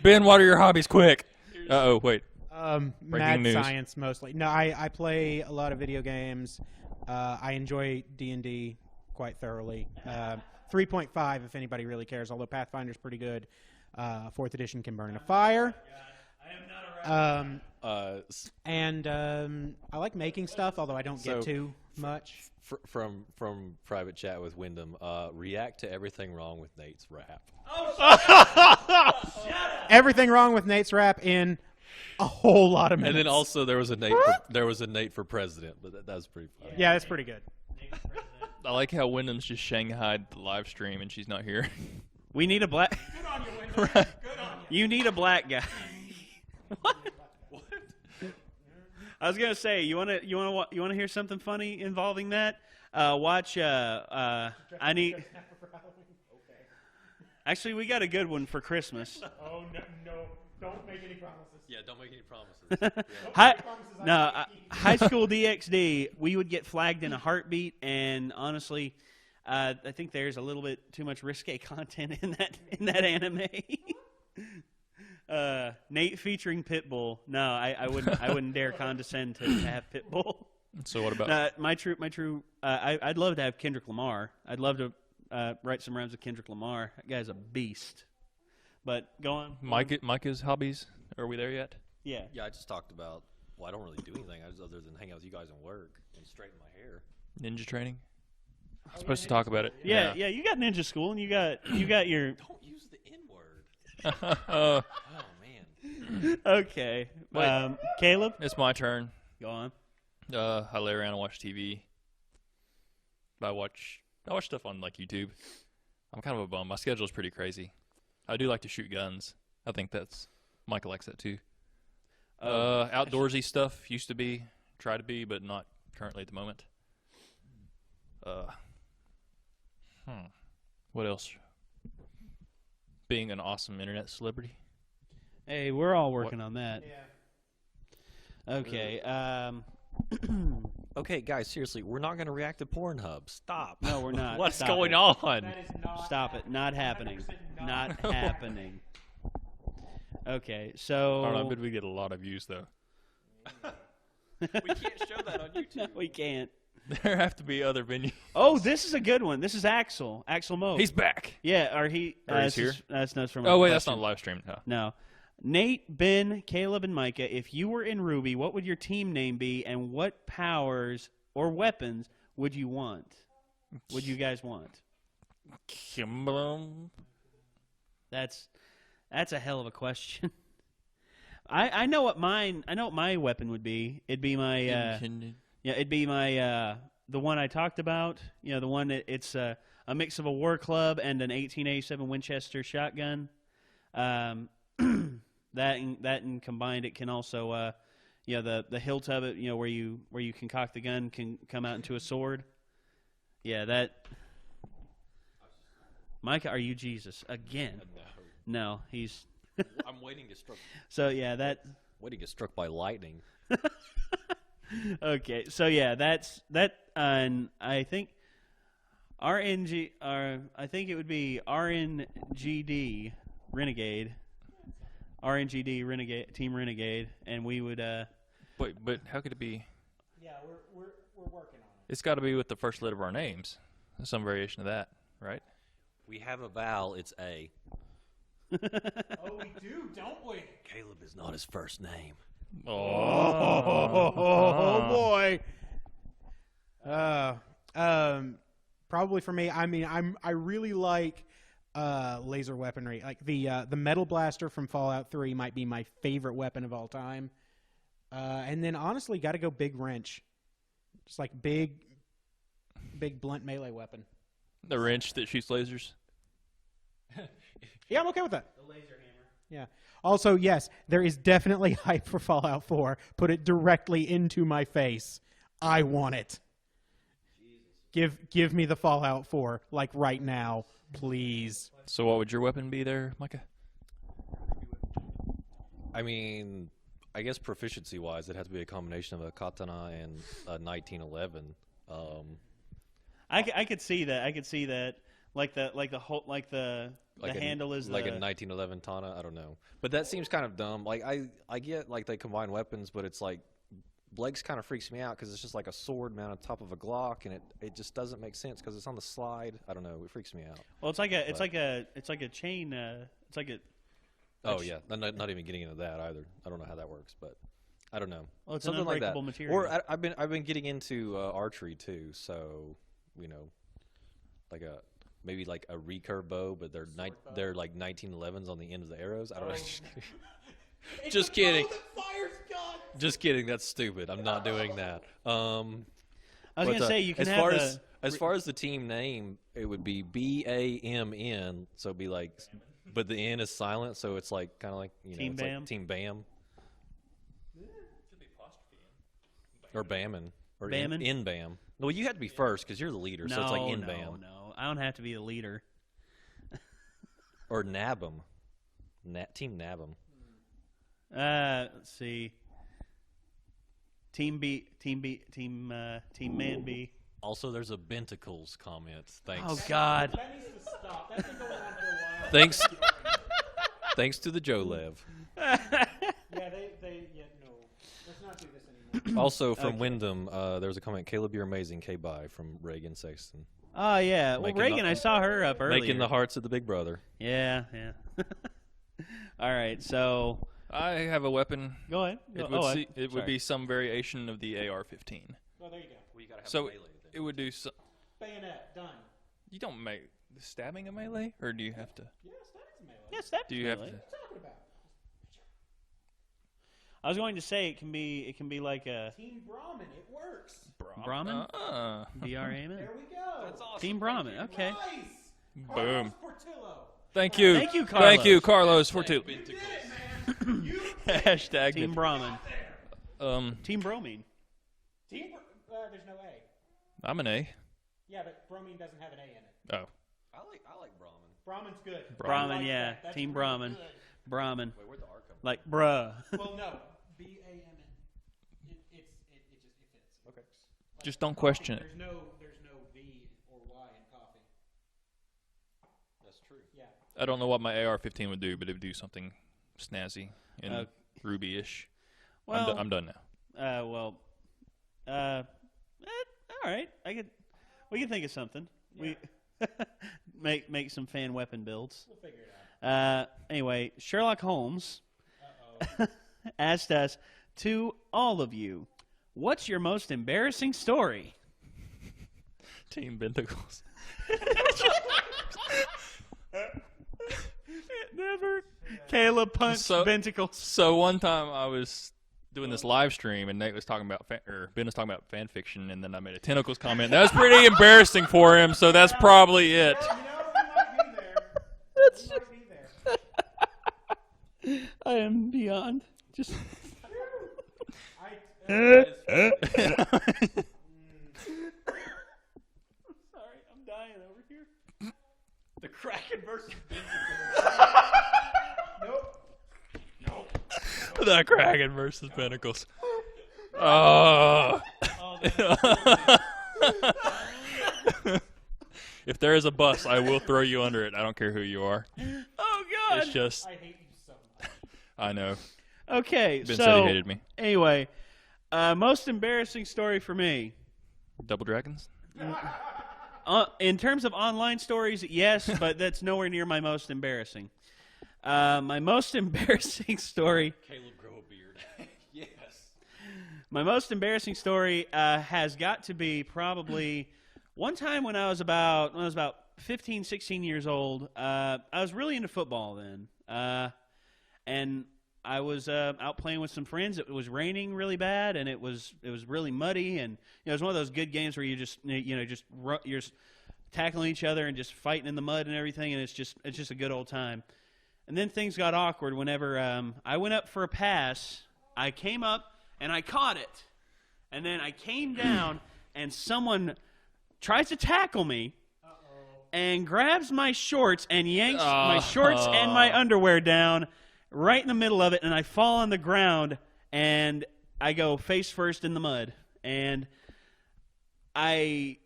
Ben, what are your hobbies? Quick. Uh-oh, wait. Mad news. science mostly. No, I play a lot of video games. I enjoy D&D quite thoroughly. 3.5 if anybody really cares, although Pathfinder's pretty good. 4th edition can burn in a fire. I am not a rapper. I like making stuff, although I don't get too much. From private chat with Wyndham, react to everything wrong with Nate's rap. Everything wrong with Nate's rap in a whole lot of minutes. And then also there was a Nate for president, but that was pretty funny. Yeah, that's pretty good. I like how Wyndham's just shanghaied the live stream, and she's not here. We need a black. Good on you, Wyndham. Good on you. You need a black guy. What? I was gonna say, you wanna hear something funny involving that? Watch. I need. Actually, we got a good one for Christmas. Oh no! Don't make any promises. Yeah, don't make any promises. High school DxD, we would get flagged in a heartbeat, and honestly, I think there's a little bit too much risque content in that anime. Nate featuring Pitbull. No, I wouldn't dare condescend to have Pitbull. So what about... my true. I'd love to have Kendrick Lamar. I'd love to write some rhymes with Kendrick Lamar. That guy's a beast. But go on. Micah's hobbies? Are we there yet? Yeah. Yeah, I just talked about. Well, I don't really do anything other than hang out with you guys and work and straighten my hair. Ninja training? I'm supposed to talk about it. Yeah. You got ninja school, and you got your. Don't use the N word. Oh, man. Okay. Wait. Caleb, it's my turn. go on. I lay around and watch TV. I watch stuff on like YouTube. I'm kind of a bum. My schedule's pretty crazy. I do like to shoot guns. I think Michael likes that too. Outdoorsy stuff used to be, try to be, but not currently at the moment. What else? Being an awesome internet celebrity. Hey, we're all working on that. Yeah. Okay. Okay, guys, seriously, we're not going to react to Pornhub. Stop. No, we're not. What's Stop going it. on? That is not. Stop it. Not happening. 100% Not not happening. Okay, I so don't know. I bet we get a lot of views though. We can't show that on YouTube. no, we can't. There have to be other venues. Oh, this is a good one. This is Axel. Axel Moe. He's back. yeah. Or he? Or he's this is- here? That's not from. Oh a wait, that's question. not live stream. No. No. Nate, Ben, Caleb, and Micah, if you were in Ruby, what would your team name be, and what powers or weapons would you want? Would you guys want? That's a hell of a question. I know what mine. I know what my weapon would be. It'd be my it'd be my the one I talked about. You know, the one that it's a mix of a war club and an 1887 Winchester shotgun. That and combined, it can also, the hilt of it, where you concoct the gun can come out into a sword. Yeah, that. Micah, are you Jesus again? No, he's. I'm waiting to struck. So yeah, that. Waiting to get struck by lightning. Okay, so yeah, that's that, and I think RNG. I think it would be RNGD Renegade. RNGD Renegade, Team Renegade, and we would. Wait, but how could it be? Yeah, we're working on It's got to be with the first letter of our names. Some variation of that, right? We have a vowel. It's A. it. Oh, we do, don't we? Caleb is not his first name. Oh boy. Probably for me. I mean, I really like laser weaponry. Like the metal blaster from Fallout 3 might be my favorite weapon of all time. And then honestly, got to go big wrench. Just like big blunt melee weapon. The wrench that shoots lasers. Yeah, I'm okay with that. The laser hammer. Yeah. Also, yes, there is definitely hype for Fallout 4. Put it directly into my face. I want it. Give me the Fallout 4, like right now, please. So what would your weapon be there, Micah? I mean, I guess proficiency-wise, it has to be a combination of a katana and a 1911. I could see that. I could see that. Like the handle is like the a 1911 Tana. I don't know, but that seems kind of dumb. Like I get like they combine weapons, but it's like legs kind of freaks me out because it's just like a sword mounted on top of a Glock, and it just doesn't make sense because it's on the slide. I don't know. It freaks me out. well, it's like a chain. It's like a. Oh yeah, I'm not even getting into that either. I don't know how that works, but I don't know. Well, it's something an like that. unbreakable material. Or I've been getting into archery too. So like a. Maybe like a recurve bow, but they're like 1911s on the end of the arrows. I don't know. Just kidding. Just kidding. That's stupid. I'm not doing that. I was gonna say you can have as far as the team name, it would be BAMN. So it'd be like, but the N is silent, so it's like kind of like Team it's Bam? like Team Bam. Or Bammin. Or Bammin? in Bam. No, you had to be first because you're the leader, so it's like in Bam. No, I don't have to be the leader. Or Nabum. Team Nabum. Let's see. Team Man B. Also, there's a Bentacles comment. Thanks. Oh God. That needs to stop. That's been going on for a while. Thanks. Thanks to the Jolev. Yeah, no. Let's not do this anymore. Also from Wyndham, there was a comment. Caleb, you're amazing. K-bye from Reagan Sexton. Oh yeah. Well, Making Reagan, the- I saw her up earlier. Making the hearts of the big brother. Yeah. All right. So I have a weapon. go ahead. It would be some variation of the AR-15. Well, there you go. Well, you gotta have So it would do. Bayonet, done. You don't make stabbing a melee, or do you have to? Yeah, stabbing's a melee. Yes, that's Do you have melee. to? What are you talking about? I was going to say it can be like a Team Brahmin, it works. Brahmin. Ah. BRAMN. There we go. That's awesome. Team Brahmin. Okay. Nice. Boom. Carlos Portillo. Thank you. Thank you, Thank you, Carlos. Carlos, for two. You did it, man. You Hashtag. Team Brahmin. Team Bromine. Team. There's no A. I'm an A. Yeah, but bromine doesn't have an A in it. Oh. I like Brahmin. Brahmin's good. Brahmin, I like yeah. that. That's Team really Brahmin. good. Brahmin. Wait, where'd the R come from? Like bruh. Well, no. BAMN. It just fits. Okay. Just don't question it. There's no V or Y in coffee. That's true. Yeah. I don't know what my AR-15 would do, but it would do something snazzy and Ruby-ish. Well, I'm done now. all right. We can think of something. Yeah. We make some fan weapon builds. We'll figure it out. Anyway, Sherlock Holmes Uh-oh. asked us, to all of you, what's your most embarrassing story? Team Bentacles. Never. Caleb punched So- Bentacles. So one time I was doing this live stream, and Nate was talking about, Ben was talking about fan fiction, and then I made a tentacles comment. That was pretty embarrassing for him, so that's probably it. You know, we might be there. We might be there. I am beyond. Just I, sorry, I'm dying over here. The Kraken versus nope. The Kraken versus Pentacles. Oh. If there is a bus, I will throw you under it. I don't care who you are. Oh God! It's just, I hate you so much. I know. Okay, Ben so said he hated me. anyway, most embarrassing story for me. Double Dragons? In terms of online stories, yes, but that's nowhere near my most embarrassing. My most embarrassing story. Caleb grow a beard. Yes. My most embarrassing story has got to be probably one time when I was about 15, 16 years old. I was really into football then, and I was out playing with some friends. It was raining really bad, and it was really muddy, and it was one of those good games where you just you're just tackling each other and just fighting in the mud and everything, and it's just a good old time. And then things got awkward whenever I went up for a pass. I came up and I caught it, and then I came down and someone tries to tackle me and grabs my shorts and yanks my shorts and my underwear down right in the middle of it, and I fall on the ground and I go face first in the mud, and that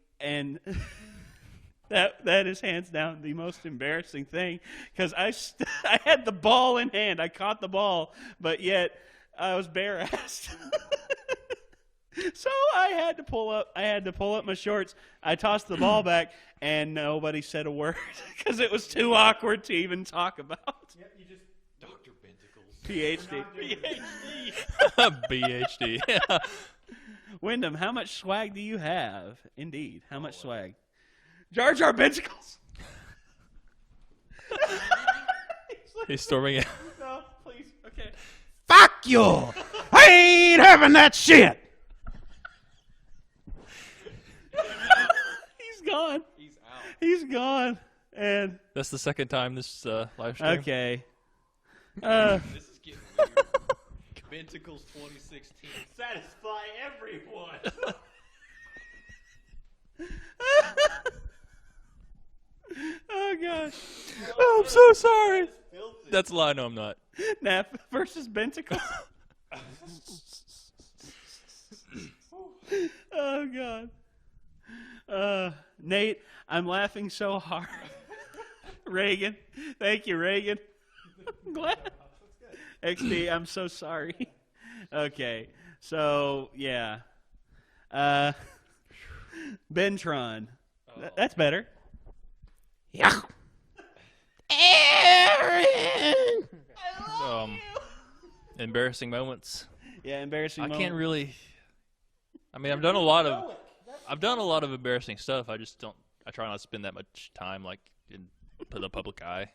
is hands down the most embarrassing thing, because I had the ball in hand. I caught the ball, but yet I was bare-assed. So I had to pull up my shorts. I tossed the ball back, and nobody said a word because it was too awkward to even talk about. Yep, you just Dr. Bentacles. PhD. BHD. Wyndham, how much swag do you have? Indeed, how much swag? Jar Jar Bentacles. He's storming out. No, please. Okay. fuck you. I ain't having that shit. He's gone. He's out. He's gone. And That's the second time this live stream. okay. This is getting weird. Bentacles 2016. Satisfy everyone. Oh gosh. Oh, I'm so sorry. That's a lie. No, I'm not. Nap versus Bentacles. Oh god. Nate, I'm laughing so hard. Reagan, thank you, Reagan. I'm glad. XD, I'm so sorry. Okay, so yeah. Bentron. That's better. Yeah. Embarrassing moments. Yeah, embarrassing. I moment. can't really. I mean, I've done a lot of embarrassing stuff. I just don't. I try not to spend that much time like in the public eye.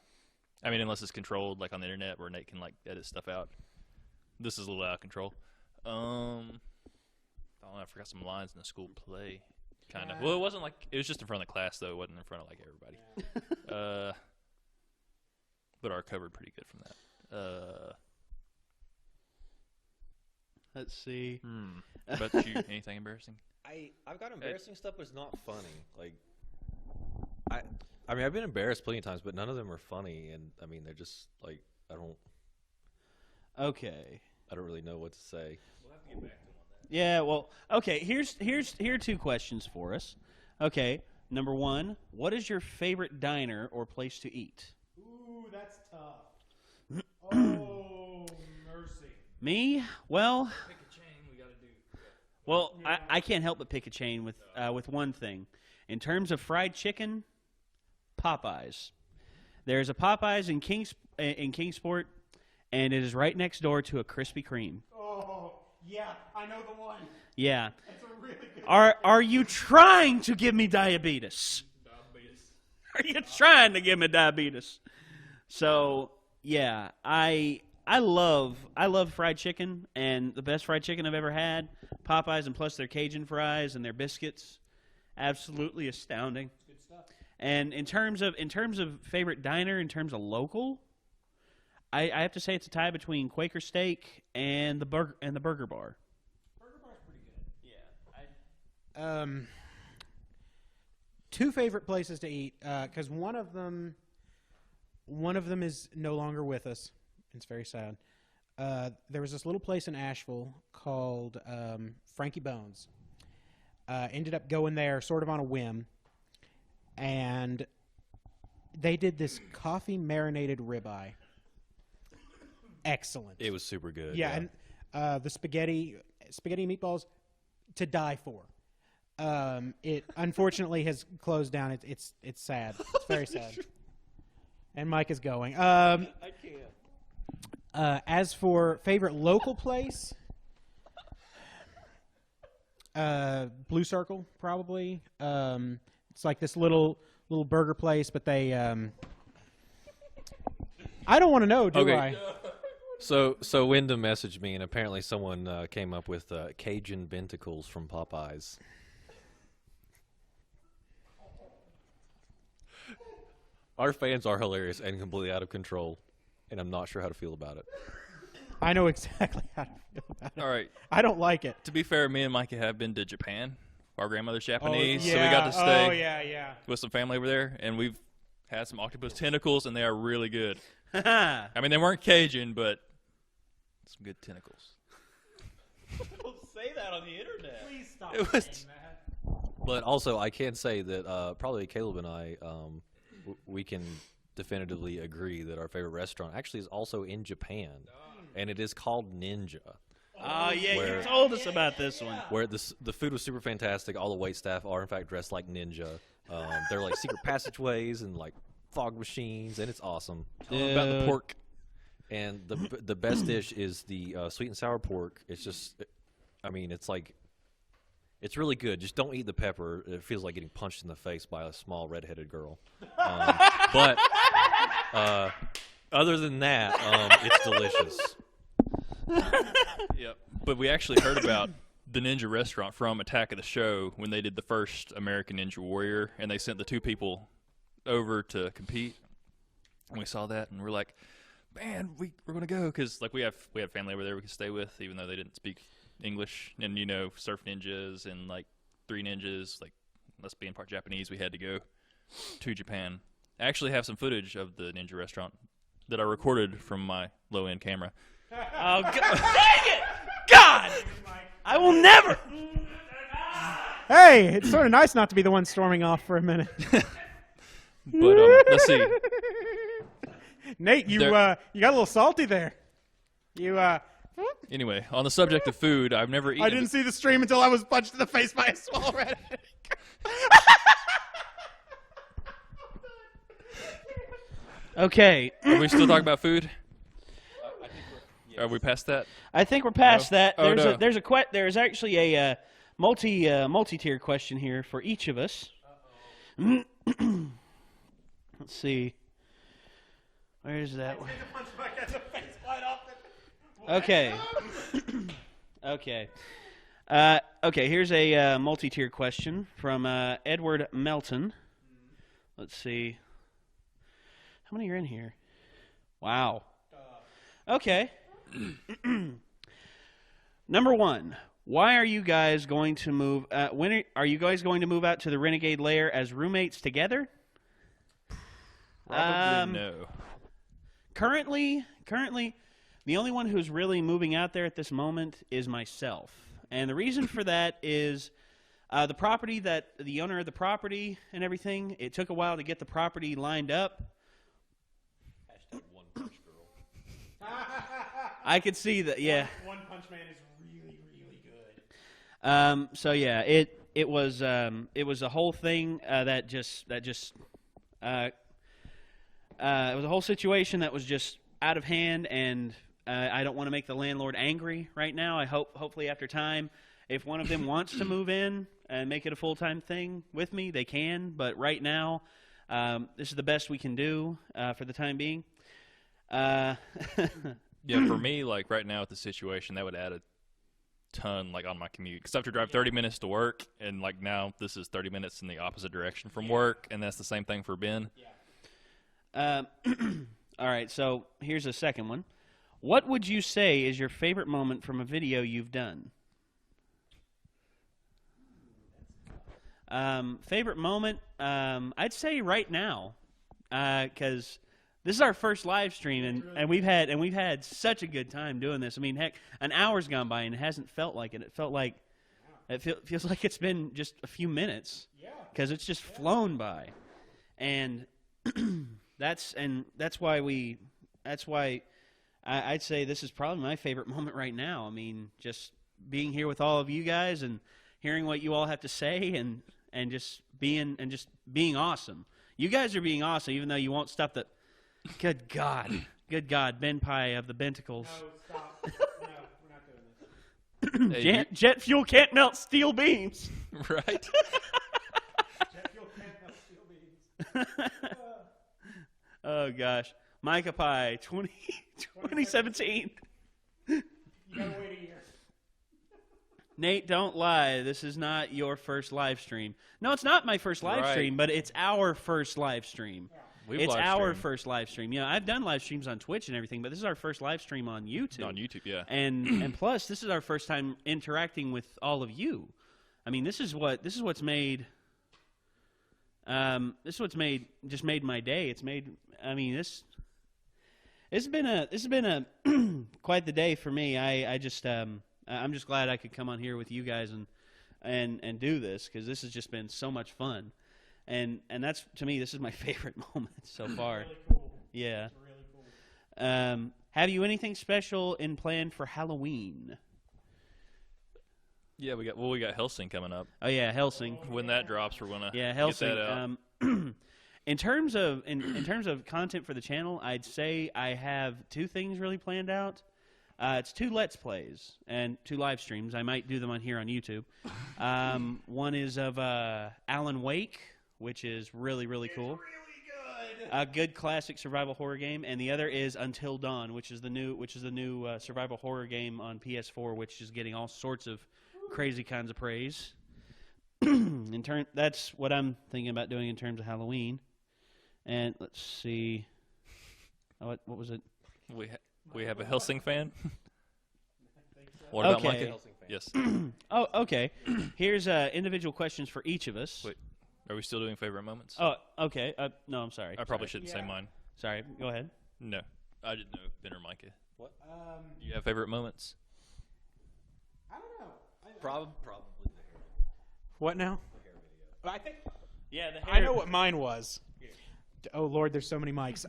I mean, unless it's controlled, like on the internet, where Nate can like edit stuff out. This is a little out of control. I don't know. I forgot some lines in the school play. Kind of. Well, it wasn't like it was just in front of the class though. It wasn't in front of like everybody. But I recovered pretty good from that. Let's see. How about you? Anything embarrassing? I've got embarrassing stuff, but it's not funny. Like, I mean, I've been embarrassed plenty of times, but none of them are funny. And I mean, they're just like I don't Okay. really know what to say. Yeah, well, okay, here are 2 questions for us. Okay, number 1, what is your favorite diner or place to eat? Ooh, that's tough. Oh, mercy. Me? Well, Pick a chain we got to do. well, I can't help but pick a chain with one thing. In terms of fried chicken, Popeyes. There's a Popeyes in Kingsport, and it is right next door to a Krispy Kreme. Oh, yeah, I know the one. Yeah. That's a really good Are you trying to give me diabetes? Are you trying to give me diabetes? So yeah, I love fried chicken, and the best fried chicken I've ever had, Popeyes, and plus their Cajun fries and their biscuits, absolutely astounding. good stuff. And in terms of favorite diner, in terms of local, I have to say it's a tie between Quaker Steak and the Burger Bar. Burger Bar's pretty good. Yeah. 2 favorite places to eat, because one of them is no longer with us. It's very sad. There was this little place in Asheville called Frankie Bones. Ended up going there sort of on a whim, and they did this coffee marinated ribeye. Excellent. It was super good. Yeah, and the spaghetti meatballs to die for. It unfortunately has closed down. It's sad. It's very sad. And Mike is going. I can't. As for favorite local place, Blue Circle probably. It's like this little burger place, but they. I don't want to know, do Okay. I? So Wyndham messaged me, and apparently someone came up with Cajun Benticles from Popeyes. Our fans are hilarious and completely out of control, and I'm not sure how to feel about it. I know exactly how to feel about it. All right. I don't like it. To be fair, me and Micah have been to Japan. Our grandmother's Japanese, so we yeah. got to stay Oh yeah. with some family over there, and we've had some octopus tentacles, and they are really good. I I mean, they weren't Cajun, but some good tentacles. Don't say that on the internet. Please stop It was- saying that. But also, I can say that probably Caleb and I, we can definitively agree that our favorite restaurant actually is also in Japan, and it is called Ninja. Oh yeah, Where- you told us about this one. Where the food was super fantastic. All the wait staff are in fact dressed like ninja. They're like secret passageways and like fog machines, and it's awesome. Tell them about the pork. And the best dish is the sweet and sour pork. It's just, I mean, it's like, it's really good. Just don't eat the pepper. It feels like getting punched in the face by a small redheaded girl. But other than that, it's delicious. Yep. But we actually heard about the Ninja restaurant from Attack of the Show when they did the first American Ninja Warrior, and they sent the 2 people over to compete. And we saw that, and we're like, man, we're gonna go because like we have family over there we can stay with, even though they didn't speak English. And Surf Ninjas and like 3 Ninjas, like us being part Japanese, we had to go to Japan. I actually have some footage of the Ninja restaurant that I recorded from my low-end camera. Oh, dang it! God! I will never. Hey, it's sort of nice not to be the one storming off for a minute. But let's see. Nate, you got a little salty there. Anyway, on the subject of food, I've never eaten. I didn't see the stream until I was punched in the face by a small red. Okay, Are we still talking about food? Are we past that? I think we're past No. that. Oh, There's no. there's actually a multi-tier question here for each of us. Let's see. Where's that one? Okay. Okay. Okay, here's a multi-tier question from Edward Melton. Let's see. How many are in here? Wow. Okay. Number 1. Why are you guys going to move? When are you guys going to move out to the Renegade Lair as roommates together? Probably no. Currently, the only one who's really moving out there at this moment is myself. And the reason for that is the property that the owner of the property and everything, it took a while to get the property lined up. Hashtag one punch girl. I could see that, yeah. One Punch Man is really, really good. So yeah, it was a whole thing that just it was a whole situation that was just out of hand, and I don't want to make the landlord angry right now. I hopefully after time, if one of them wants to move in and make it a full-time thing with me, they can. But right now, this is the best we can do for the time being. Yeah, for me, like right now with the situation, that would add a ton like on my commute because I have to drive 30 minutes to work, and like now this is 30 minutes in the opposite direction from work, and that's the same thing for Ben. All right, so here's a second one. What would you say is your favorite moment from a video you've done? Favorite moment? I'd say right now, because this is our first live stream, and we've had such a good time doing this. I mean, heck, an hour's gone by and it hasn't felt like it. It felt like feels like it's been just a few minutes. Because it's just flown by, and that's why I'd say this is probably my favorite moment right now. I mean, just being here with all of you guys and hearing what you all have to say, and just being awesome. You guys are being awesome, even though you won't stop the. Good God, Ben Pie of the Benticles. No, stop. No, we're not doing this. Hey, Jet fuel can't melt steel beams. right? Jet fuel can't melt steel beams. Oh gosh, Micah Pie, 2017. You gotta wait a year. Nate, don't lie. This is not your first live stream. No, it's not my first live Right. stream, but it's our first live stream. We've It's live our streamed first live stream. Yeah, I've done live streams on Twitch and everything, but this is our first live stream on YouTube. on YouTube, yeah. And plus, this is our first time interacting with all of you. I mean, this is what's made made my day. It's made. I mean, this has been a quite the day for me. I'm just glad I could come on here with you guys and do this, because this has just been so much fun. And that's, to me, this is my favorite moment so far. Really cool. Yeah. It's really cool. Have you anything special in plan for Halloween? Yeah, we got Helsing coming up. Oh yeah, Helsing. When that drops, we're gonna Yeah, get Helsing. that out. In terms of content for the channel, I'd say I have two things really planned out. It's 2 Let's Plays and 2 live streams. I might do them on here on YouTube. One is of Alan Wake, which is really, really cool. Really good. A good classic survival horror game, and the other is Until Dawn, which is the new survival horror game on PS4, which is getting all sorts of crazy kinds of praise. That's what I'm thinking about doing in terms of Halloween. And let's see, what was it? We have a Helsing fan. What about Okay. Micah? Yes. Oh, okay. Here's individual questions for each of us. Wait, are we still doing favorite moments? Oh, okay. No, I'm sorry. I probably shouldn't say Yeah. mine. Sorry. Go ahead. No, I didn't know Ben or Micah. Um, You have favorite moments? I don't know. Probably the hair. What now? The hair video. I think Yeah, the I know what mine was. Oh Lord, there's so many mics.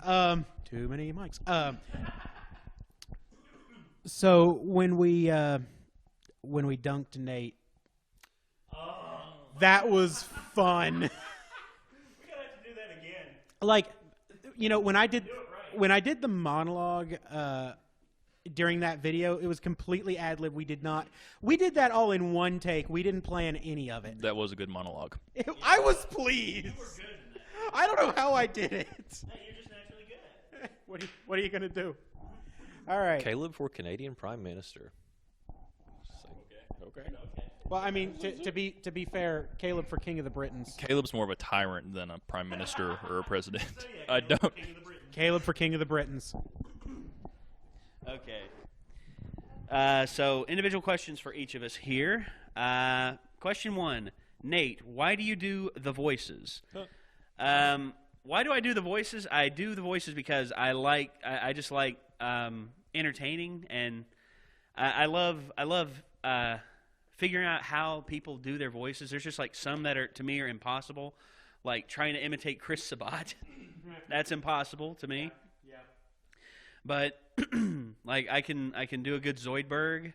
Too many mics. So when we dunked Nate, that was fun. We're gonna have to do that again. Like, you know, when I did the monologue during that video, it was completely ad lib. We did that all in one take. We didn't plan any of it. That was a good monologue. I was pleased. I don't know how I did it. You're just naturally good at it. What are you gonna do? All right. Caleb for Canadian Prime Minister. Okay. Well, I mean, to be fair, Caleb for King of the Britons. Caleb's more of a tyrant than a prime minister or a president. I don't. Caleb for King of the Britons. Okay. So individual questions for each of us here. Question 1, Nate, why do you do the voices? Why do I do the voices? I do the voices because I just like entertaining, and I love figuring out how people do their voices. There's just like some that are to me are impossible, like trying to imitate Chris Sabat. That's impossible to me. Yeah. But like I can do a good Zoidberg,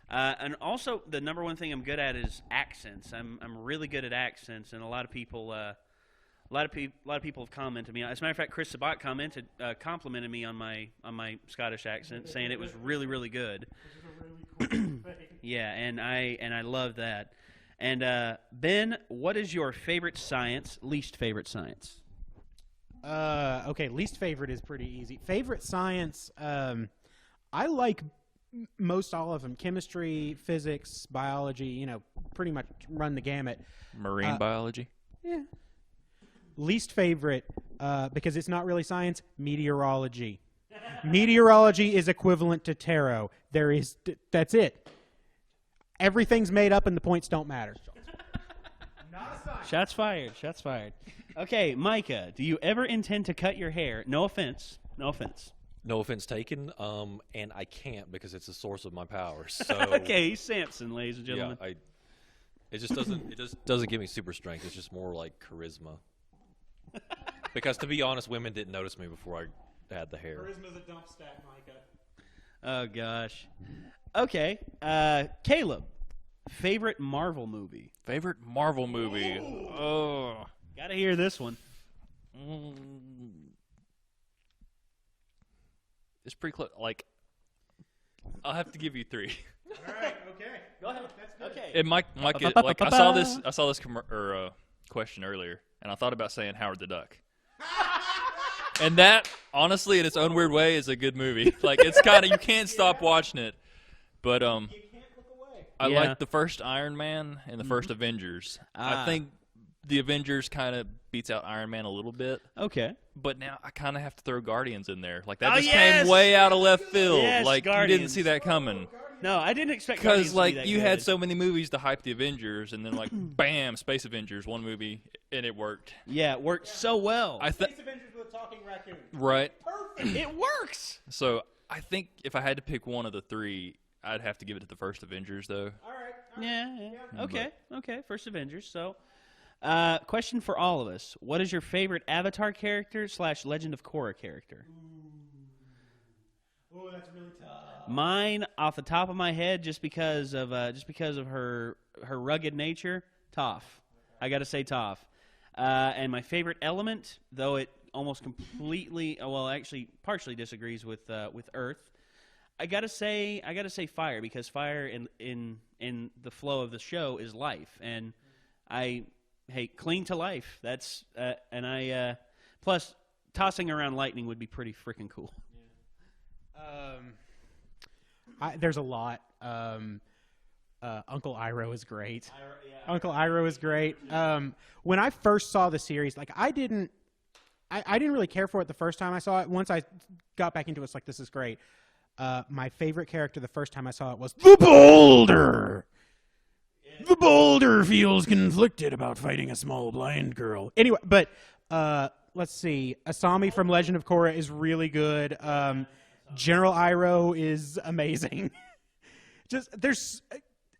and also the number one thing I'm good at is accents. I'm really good at accents, and a lot of people have commented me. As a matter of fact, Chris Sabat complimented me on my Scottish accent, saying it was really really good. Which is a really cool thing. Yeah, and I love that. And Ben, what is your favorite science, least favorite science? Okay, least favorite is pretty easy. Favorite science, I like most all of them. Chemistry, physics, biology, pretty much run the gamut. Marine biology. Yeah. Least favorite, because it's not really science, meteorology. Meteorology is equivalent to tarot. That's it. Everything's made up and the points don't matter. Not a science. Shots fired. Shots fired. Okay, Micah, do you ever intend to cut your hair? No offense. No offense. No offense taken, and I can't because it's the source of my powers. So Okay, he's Samson, ladies and gentlemen. yeah, it just doesn't give me super strength. It's just more like charisma. Because to be honest, women didn't notice me before I had the hair. Charisma's a dump stat, Micah. Oh gosh. Okay, Caleb, favorite Marvel movie? Favorite Marvel movie? Oh. Gotta hear this one. It's pretty close. Like, I'll have to give you 3. All right, okay. Go ahead. That's good. Okay. It might get like I saw this question earlier, and I thought about saying Howard the Duck. And that, honestly, in its own weird way, is a good movie. Like, it's kind of, you can't stop watching it. But You can't look away. I Yeah. like the first Iron Man and the first Avengers. I think the Avengers kind of beats out Iron Man a little bit. Okay. But now I kind of have to throw Guardians in there. Like, that Oh, just yes! came way out of left field. Yes, like, you didn't Guardians. see that coming. No, I didn't expect Guardians Because, to like, be that you good. had so many movies to hype the Avengers, and then, like, bam, Space Avengers, one movie, and it worked. Yeah, it worked so well. Space Avengers with a talking raccoon. Right. Perfect. It works. So, I think if I had to pick one of the 3, I'd have to give it to the first Avengers, though. All right. Yeah. Okay. Okay. First Avengers. So, question for all of us: what is your favorite Avatar character / Legend of Korra character? Oh, that's really tough. Mine, off the top of my head, just because of her rugged nature, Toph. I got to say Toph. And my favorite element, though it almost completely, well, actually, partially disagrees with Earth. I gotta say fire, because fire in the flow of the show is life, and cling to life. That's plus tossing around lightning would be pretty freaking cool. There's a lot. Uncle Iroh is great. Uncle Iroh is great. When I first saw the series, like I didn't really care for it the first time I saw it. Once I got back into it, it's like, this is great. My favorite character the first time I saw it was the Boulder. The Boulder feels conflicted about fighting a small blind girl. Anyway, but let's see. Asami from Legend of Korra is really good. General Iroh is amazing.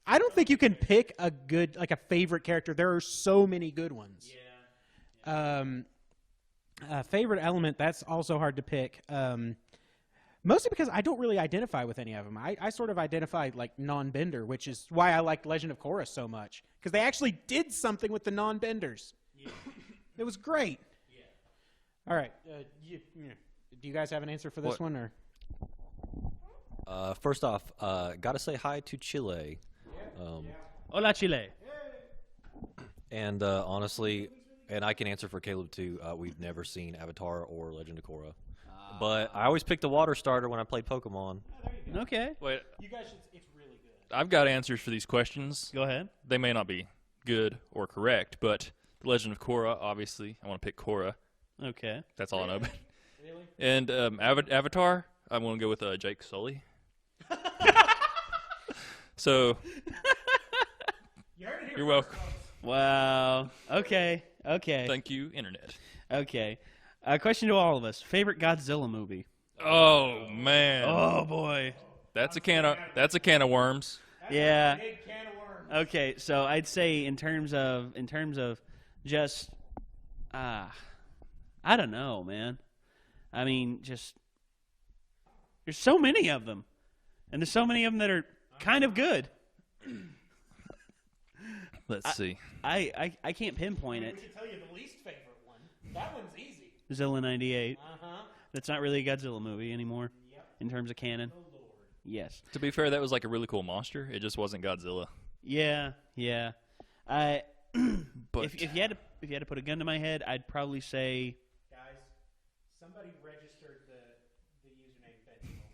I don't think you can pick a good, like a favorite character. There are so many good ones. Favorite element, that's also hard to pick. Mostly because I don't really identify with any of them. I sort of identify like non-bender, which is why I like Legend of Korra so much, because they actually did something with the non-benders. Yeah. It was great. Yeah. All right. Do you guys have an answer for this one, or? First off, gotta say hi to Chile. Hola, Chile. And honestly, and I can answer for Caleb too, we've never seen Avatar or Legend of Korra. But I always picked the water starter when I played Pokemon. Okay. Wait, You guys should. It's really good. I've got answers for these questions. Go ahead. They may not be good or correct, but The Legend of Korra, obviously, I want to pick Korra. Okay. That's all I know. Really? And Avatar, I'm going to go with Jake Sully. So, You heard it here you're first, welcome. folks. Wow. Okay. Thank you, Internet. Okay. Question to all of us: favorite Godzilla movie? Oh man, Oh boy. that's a can of worms. Yeah. Big can of worms. Okay, so I'd say in terms of just I don't know, man. I mean, just there's so many of them, and there's so many of them that are kind of good. Let's see. I can't pinpoint it. We should tell you the least favorite one. That one's easy. Zilla 98. Uh-huh. That's not really a Godzilla movie anymore Yep. in terms of canon. Oh, Lord. Yes. To be fair, that was like a really cool monster. It just wasn't Godzilla. Yeah. But if you had to put a gun to my head, I'd probably say Guys, somebody registered the username Bentonville.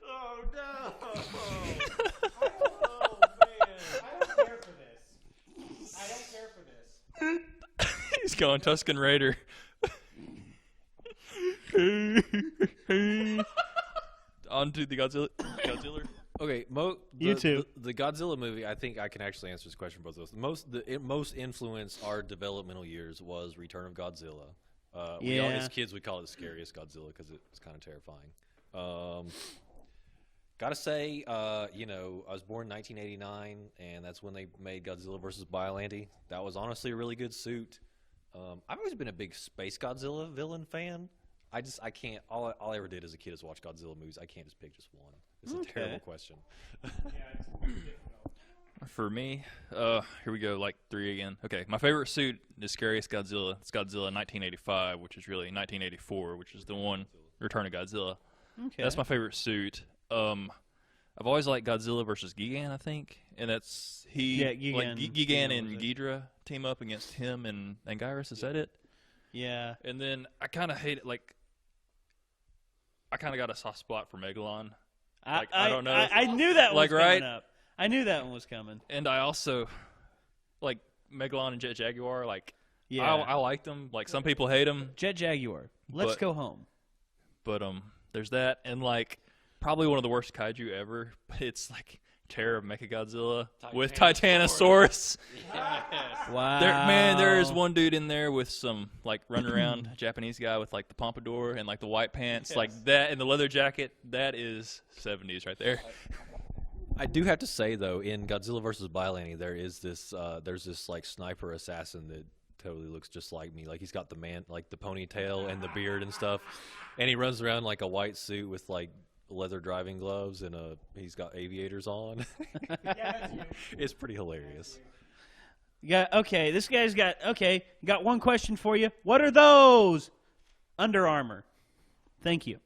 Oh no! I don't know, man. I don't care for this. I don't care for this. he's going Tuscan Raider. On to the Godzilla. Okay, You too. The Godzilla movie, I think I can actually answer this question both of those. Most influenced our developmental years was Return of Godzilla. As kids, we call it the scariest Godzilla because it's kind of terrifying. Gotta say, I was born in 1989, and that's when they made Godzilla vs. Biollante. That was honestly a really good suit. I've always been a big Space Godzilla villain fan. I can't. All I ever did as a kid is watch Godzilla movies. I can't just pick just one. It's a terrible question. Yeah, it's difficult. For me, here we go, like 3 again. Okay, my favorite suit is Scariest Godzilla. It's Godzilla 1985, which is really 1984, which is the one Return of Godzilla. Okay. That's my favorite suit. I've always liked Godzilla versus Gigan, I think, and that's Gigan. Like Gigan Gigan and was it. Ghidra team up against him and Anguirus. Is that it? Yeah. And then I kind of hate it. Like, I kind of got a soft spot for Megalon. Like, I don't know. I knew that one Like, was coming right? up. I knew that one was coming. And I also like Megalon and Jet Jaguar. Like, Yeah. I like them. Like, some people hate them, Jet Jaguar. Let's But- go home. but there's that. And like, probably one of the worst kaiju ever. It's like Terror of Mechagodzilla with Titanosaurus. Wow. There is one dude in there with some like run around Japanese guy with like the pompadour and like the white pants, like that, and the leather jacket. That is 70s right there. I do have to say though, in Godzilla vs. Biollante, there's this like sniper assassin that totally looks just like me. Like he's got the ponytail and the beard and stuff, and he runs around like a white suit with like leather driving gloves and he's got aviators on. Yeah, that's you. It's pretty hilarious. Okay, this guy's got one question for you. What are those? Under Armour. Thank you.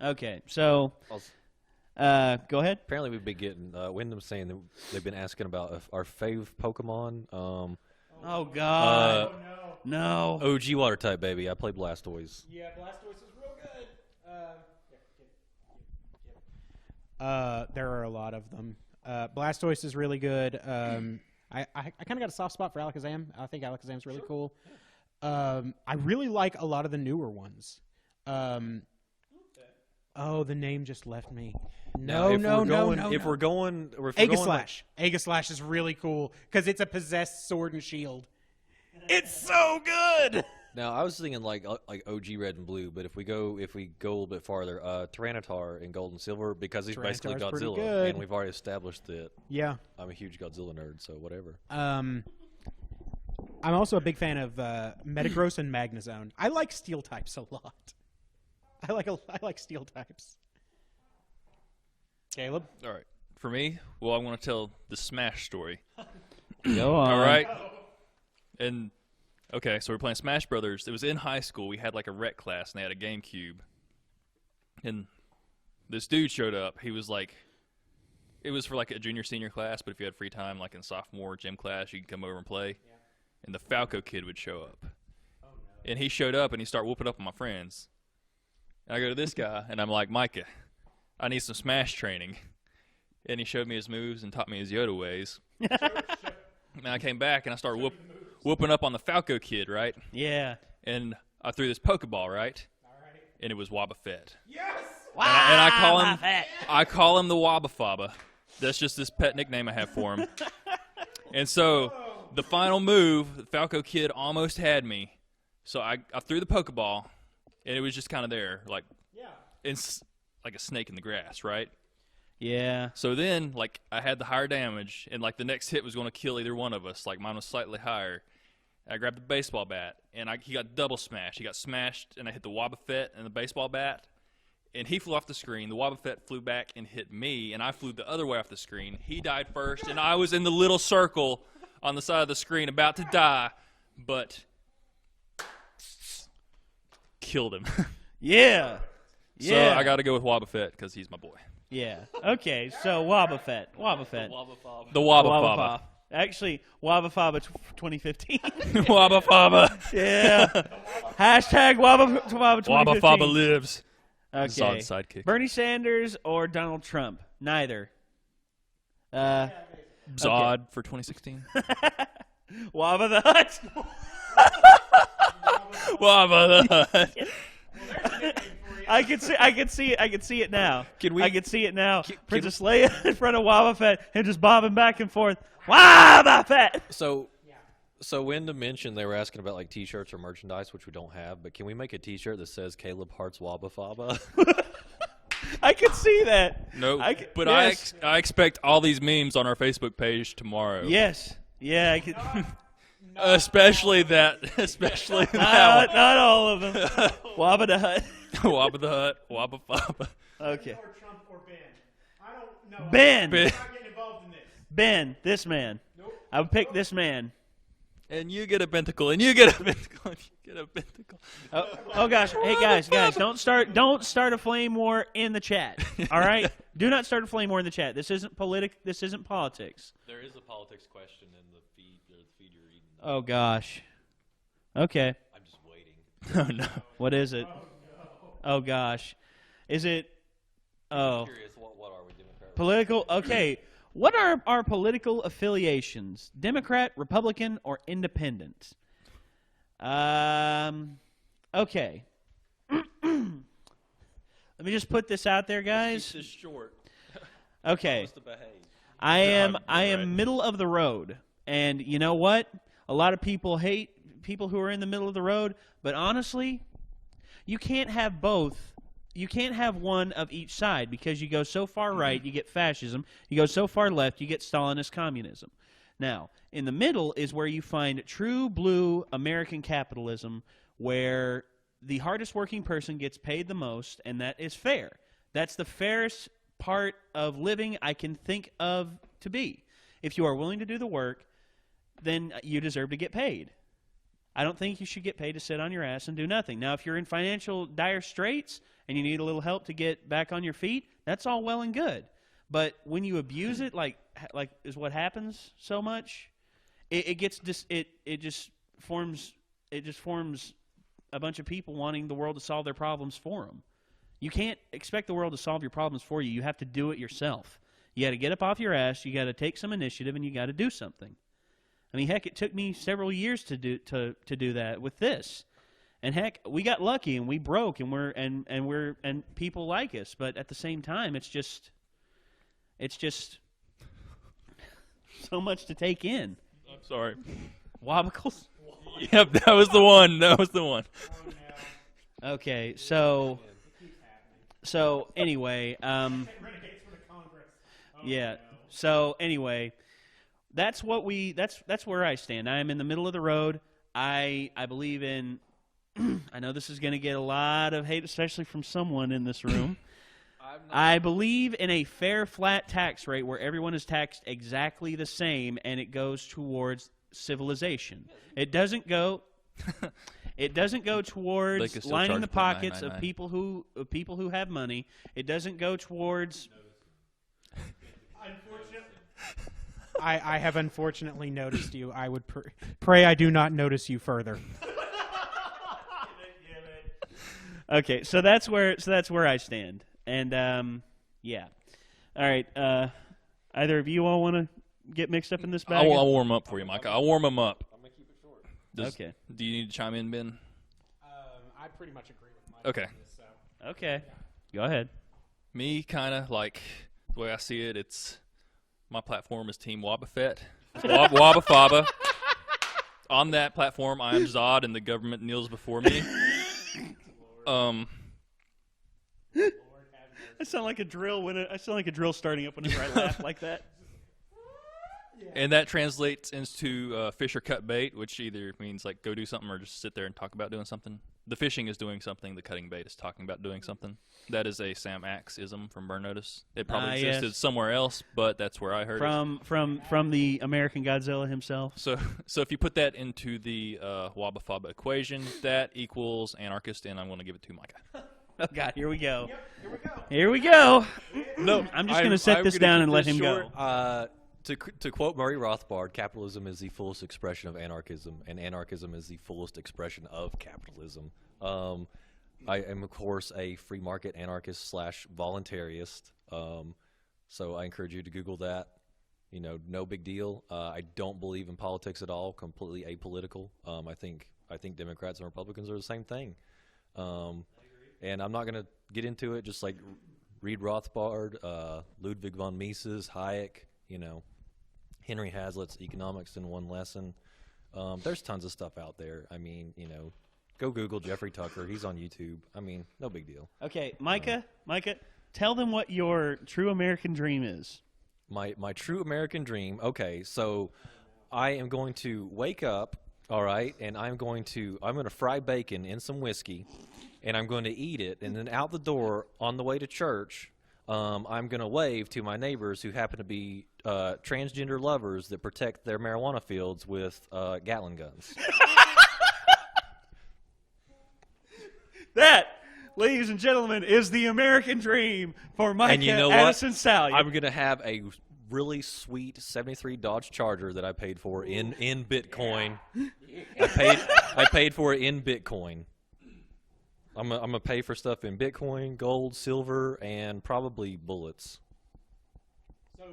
Okay, so go ahead. Apparently, we've been getting Wyndham's saying that they've been asking about our fave Pokemon. Oh God, No. no. OG water type, baby. I play Blastoise. Yeah, Blastoise is real good. There are a lot of them. Blastoise is really good. I kind of got a soft spot for Alakazam. I think Alakazam's really cool. I really like a lot of the newer ones. Oh, the name just left me. No. If we're going, Aegislash. Aegislash is really cool because it's a possessed sword and shield. It's so good. now I was thinking like OG red and blue, but if we go a little bit farther, Tyranitar in gold and silver because he's basically Tyranitar's pretty Godzilla, good. and we've already established that Yeah. I'm a huge Godzilla nerd, so whatever. I'm also a big fan of Metagross and Magnezone. I like steel types a lot. I like steel types. Caleb? All right. For me, well, I want to tell the Smash story. Go on. All right. And okay, so we're playing Smash Brothers. It was in high school. We had like a rec class, and they had a GameCube. And this dude showed up. He was like, it was for like a junior senior class, but if you had free time, like in sophomore gym class, you could come over and play. Yeah. And the Falco kid would show up. Oh, no. And he showed up, and he started whooping up on my friends. And I go to this guy, and I'm like, Micah, I need some Smash training. And he showed me his moves and taught me his Yoda ways. And I came back, and I started whooping up on the Falco kid, right? Yeah. And I threw this Pokeball, right? And it was Wobbuffet. Yes! And I call him the Wobbafaba. That's just this pet nickname I have for him. And so the final move, the Falco kid almost had me. So I threw the Pokeball, and it was just kind of there, like. Yeah. And like a snake in the grass, right? Yeah. So then, like, I had the higher damage, and, like, the next hit was going to kill either one of us. Like, mine was slightly higher. I grabbed the baseball bat, and he got double smashed. He got smashed, and I hit the Wobbuffet and the baseball bat, and he flew off the screen. The Wobbuffet flew back and hit me, and I flew the other way off the screen. He died first, and I was in the little circle on the side of the screen about to die, but killed him. Yeah. So Yeah. I got to go with Wobbuffet because he's my boy. Yeah. Okay. So Wobbuffet. The Wobbuffaba. Actually, Wobbuffaba 2015. Wobbuffaba. Yeah. Hashtag Wobbuffaba 2015. Wobbuffaba lives. Okay. Zod's sidekick. Bernie Sanders or Donald Trump? Neither. Zod for 2016. Wobba the Hut. Wobba the Hut. I can see it now. Can we- I can see it now. Princess Leia in front of Wobbuffet and just bobbing back and forth. Wobbuffet. So when to mention they were asking about like T-shirts or merchandise, which we don't have, but can we make a T-shirt that says Caleb Hart's Wobbuffaba? I could see that. No, but yes. I expect all these memes on our Facebook page tomorrow. Yes. Yeah, I could. Especially that one. Not all of them. Wobba the Hut. Wobba the Hut, Wobba Faba. Okay. Or Trump or Ben. I don't know. Ben. Ben. I'm not getting involved in this. Ben, this man. Nope. I would pick this man. And you get a pentacle, and you get a pentacle, and you get a pentacle. Oh gosh. Hey guys, don't start a flame war in the chat. All right? Do not start a flame war in the chat. This isn't politics. There is a politics question in the feed you're eating. Oh gosh. Okay. I'm just waiting. Oh no. What is it? Oh gosh. Is it Curious, what are we, Democrat? political? Okay. What are our political affiliations? Democrat, Republican, or Independent? Okay. Let me just put this out there, guys. This is short. Okay. To behave. I am right. middle of the road. And you know what? A lot of people hate people who are in the middle of the road, but honestly, you can't have both. You can't have one of each side because you go so far right, you get fascism. You go so far left, you get Stalinist communism. Now, in the middle is where you find true blue American capitalism, where the hardest working person gets paid the most, and that is fair. That's the fairest part of living I can think of to be. If you are willing to do the work, then you deserve to get paid. I don't think you should get paid to sit on your ass and do nothing. Now, if you're in financial dire straits and you need a little help to get back on your feet, that's all well and good. But when you abuse it, like is what happens so much, it just forms a bunch of people wanting the world to solve their problems for them. You can't expect the world to solve your problems for you. You have to do it yourself. You got to get up off your ass. You got to take some initiative, and you got to do something. I mean, heck, it took me several years to do that with this, and heck, we got lucky and we broke, and people like us. But at the same time, it's just so much to take in. I'm sorry. Wobbicles. Yep, that was the one. That was the one. Okay, so anyway, Renegades for the Congress. yeah. So anyway. That's where I stand. I am in the middle of the road. I believe in I know this is going to get a lot of hate, especially from someone in this room. I believe in a fair, flat tax rate where everyone is taxed exactly the same, and it goes towards civilization. It doesn't go towards lining the pockets of people who have money. It doesn't go towards. I have unfortunately noticed you. I would pray I do not notice you further. Okay, so that's where I stand, and yeah. All right, either of you all want to get mixed up in this bag? I'll warm up for you, Mike. I'll warm them up. I'm gonna keep it short. Okay. Do you need to chime in, Ben? I pretty much agree with Mike. Okay. On this, so. Okay, go ahead. Me, kind of like the way I see it. It's my platform is Team Wobbuffet. Wobbuffaba. On that platform, I am Zod, and the government kneels before me. I sound like a drill I sound like a drill starting up whenever I laugh like that. And that translates into fish or cut bait, which either means like go do something or just sit there and talk about doing something. The fishing is doing something. The cutting bait is talking about doing something. That is a Sam Axe-ism from Burn Notice. It probably existed yes. somewhere else, but that's where I heard it. From the American Godzilla himself. So if you put that into the Wabba Fabba equation, that equals anarchist, and I'm going to give it to Micah. Oh God, here we go. Yep, here we go. Here we go. No, I'm just going to set this down and let him go. To quote Murray Rothbard, capitalism is the fullest expression of anarchism, and anarchism is the fullest expression of capitalism. I am, of course, a free market anarchist / voluntarist, so I encourage you to Google that. You know, no big deal. I don't believe in politics at all. Completely apolitical. I think Democrats and Republicans are the same thing. And I'm not going to get into it. Just like read Rothbard, Ludwig von Mises, Hayek. You know, Henry Hazlitt's Economics in One Lesson. There's tons of stuff out there. I mean, you know, go Google Jeffrey Tucker. He's on YouTube. I mean, no big deal. Okay, Micah, tell them what your true American dream is. My true American dream. Okay, so I am going to wake up, all right, and I'm going to fry bacon in some whiskey, and I'm going to eat it, and then out the door on the way to church, I'm going to wave to my neighbors who happen to be transgender lovers that protect their marijuana fields with Gatling guns. That, ladies and gentlemen, is the American dream for Micah And you know Addison what? Salyer. I'm going to have a really sweet 73 Dodge Charger that I paid for in Bitcoin. I paid for it in Bitcoin. I'm gonna pay for stuff in Bitcoin, gold, silver, and probably bullets. So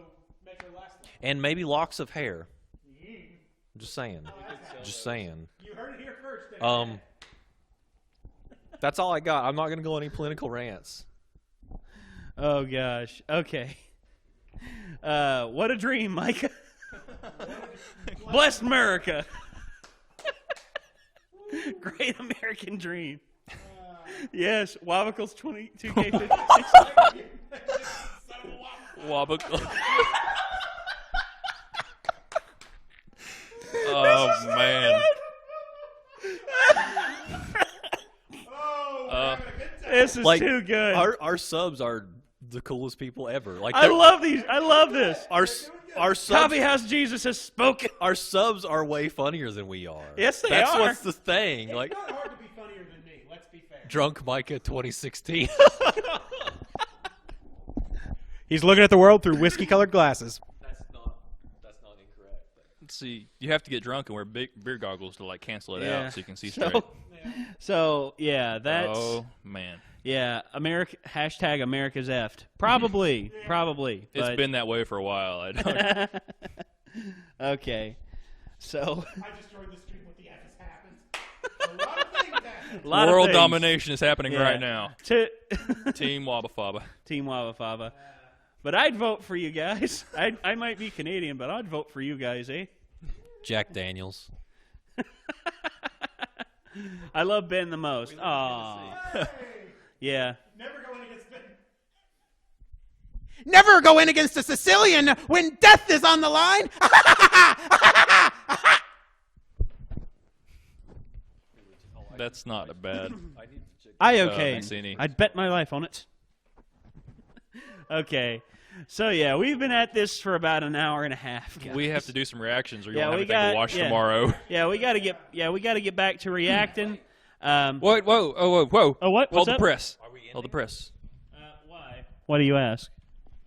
make her last one. And maybe locks of hair. Just saying. Just saying. You heard it here first. That's all I got. I'm not gonna go on any political rants. Oh gosh. Okay. What a dream, Micah. Bless America. Great American dream. Yes, Wabacles 22K56. Wabacle. Oh, man. This is Like, too good. Our subs are the coolest people ever. Like I love these. I love this. our subs. Coffee House Jesus has spoken. Our subs are way funnier than we are. Yes, they That's are. what's the thing. Like It's not hard to be funnier than me. Let's be fair. Drunk Micah 2016. He's looking at the world through whiskey-colored glasses. That's not incorrect. Let's see. You have to get drunk and wear big beer goggles to like cancel it Yeah. out so you can see So- straight. So yeah, that's Oh, man. yeah. Hashtag America's effed. Probably. It's but- been that way for a while. I don't. Okay. So I just joined the stream with the F has happened. A lot of things happened. a lot of World things. domination is happening Yeah. right now. Team Wabba Fabba. Team Wabba Fabba. But I'd vote for you guys. I might be Canadian, but I'd vote for you guys, eh? Jack Daniels. I love Ben the most. Aw. Yeah. Never go in against a Sicilian when death is on the line. That's not a bad. I okay. Mancini. I'd bet my life on it. Okay. So yeah, we've been at this for about an hour and a half. Guys. We have to do some reactions, or you Yeah, won't have we anything got- to watch yeah. tomorrow. Yeah, we got to get back to reacting. Whoa! Whoa! Oh, what? Hold What's the up? press. Hold the press. Why? What do you ask?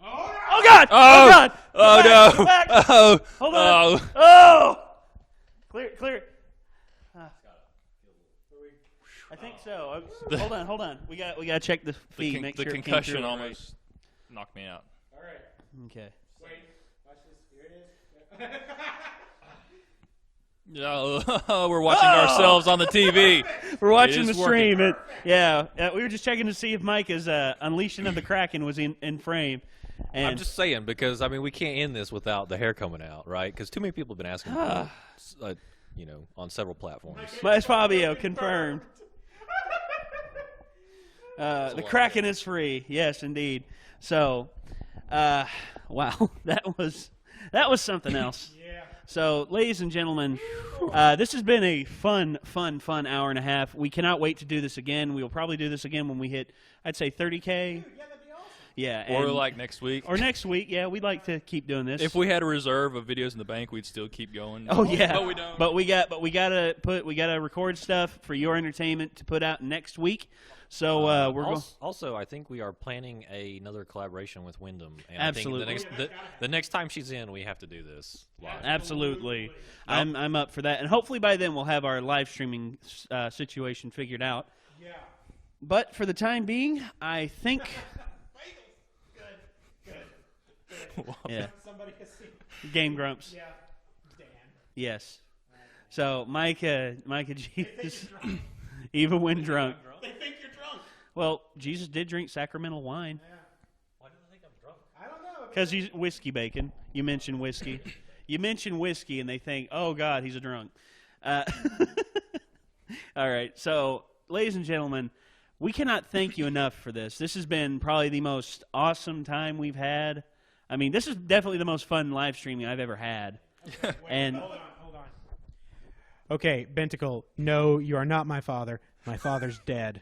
Oh, Oh God! Oh! Oh God! Oh Go back, go no! back. Oh! Hold on. Oh! Oh! Clear. I think so. Hold on. We got to check the feed. Make The sure it came concussion through all right. almost knocked me out. all right. Okay. Wait. Watch this. Here it is. Oh, we're watching ourselves on the TV. We're watching It the is working. stream. We were just checking to see if Micah's Unleashing of the Kraken was in frame. And I'm just saying because I mean we can't end this without the hair coming out, right? Because too many people have been asking, for it, on several platforms. Mas Fabio confirmed. The Kraken is free. Yes, indeed. So, wow, that was something else. Yeah. So, ladies and gentlemen, this has been a fun hour and a half. We cannot wait to do this again. We will probably do this again when we hit, I'd say, 30K. Yeah, that'd be awesome. Yeah. Or and- like next week. Or next week. Yeah, we'd like to keep doing this. If we had a reserve of videos in the bank, we'd still keep going. Oh yeah, But we don't. But we gotta record stuff for your entertainment to put out next week. So we're going. Also, I think we are planning another collaboration with Wyndham. And Absolutely. I think the next time she's in, we have to do this live. Absolutely, I'm up for that, and hopefully by then we'll have our live streaming situation figured out. Yeah. But for the time being, I think yeah, Somebody has seen. Game Grumps. Yeah. Dan. Yes. So Micah Jesus, even when drunk. They think you're drunk. Well, Jesus did drink sacramental wine. Why do they think I'm drunk? I don't know. Because he's whiskey bacon. You mentioned whiskey. You mention whiskey, and they think, oh, God, he's a drunk. All right. So, ladies and gentlemen, we cannot thank you enough for this. This has been probably the most awesome time we've had. I mean, this is definitely the most fun live streaming I've ever had. And Hold on. Okay, Bentacle, no, you are not my father. My father's dead.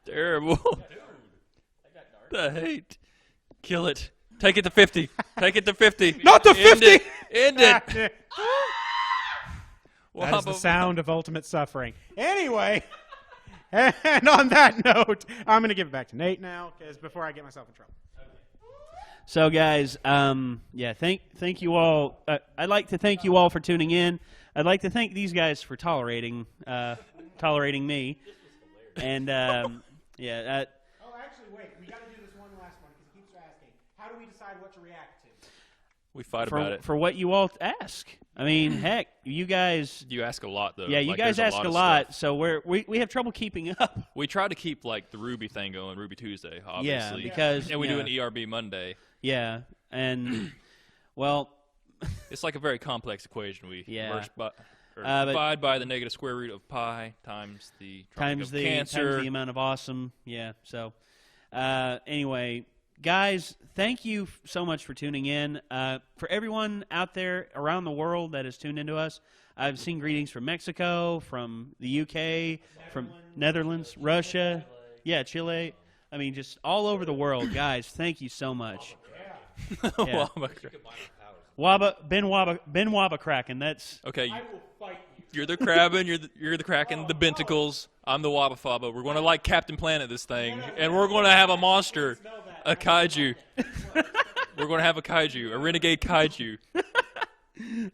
Terrible. The hate. Kill it. Take it to 50. Take it to 50. Not to End 50! it. End it. That is the sound of ultimate suffering. Anyway, and on that note, I'm going to give it back to Nate now, because before I get myself in trouble. so, guys, yeah, thank you all. I'd like to thank you all for tuning in. I'd like to thank these guys for tolerating me. And, yeah, Oh, actually, wait. We got to do this one last one, because he keeps asking. How do we decide what to react to? We fight about it. for what you all ask. I mean, heck, you guys. You ask a lot, though. Yeah, you Like, guys there's ask a of lot, stuff. so we have trouble keeping up. We try to keep like the Ruby thing going, Ruby Tuesday, obviously. because and we do yeah. an ERB Monday. Yeah, and well, It's like a very complex equation. We Yeah. but but- divide by the negative square root of pi times the Tropic of Cancer. times the amount of awesome. Yeah. So, anyway, guys, thank you so much for tuning in. For everyone out there around the world that has tuned into us, I've seen greetings from Mexico, from the UK, from Netherlands, Russia, Chile. I mean, just all over the world, guys. Thank you so much. Yeah. Ben Waba Kraken. That's Okay, I will fight you. you're the Krabbin, you're the Kraken, the Bentacles. I'm the Wabba Faba. We're going to like Captain Planet this thing, and we're going to have a monster, a kaiju. We're going to have a kaiju, a renegade kaiju. all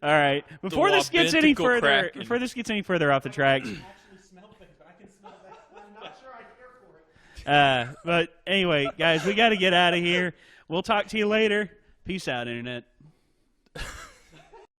right. Before this gets any Wabenticle further, Kraken. off the tracks. I actually smell things, but I can smell that. I'm not sure I care for it. But anyway, guys, we got to get out of here. We'll talk to you later. Peace out, Internet.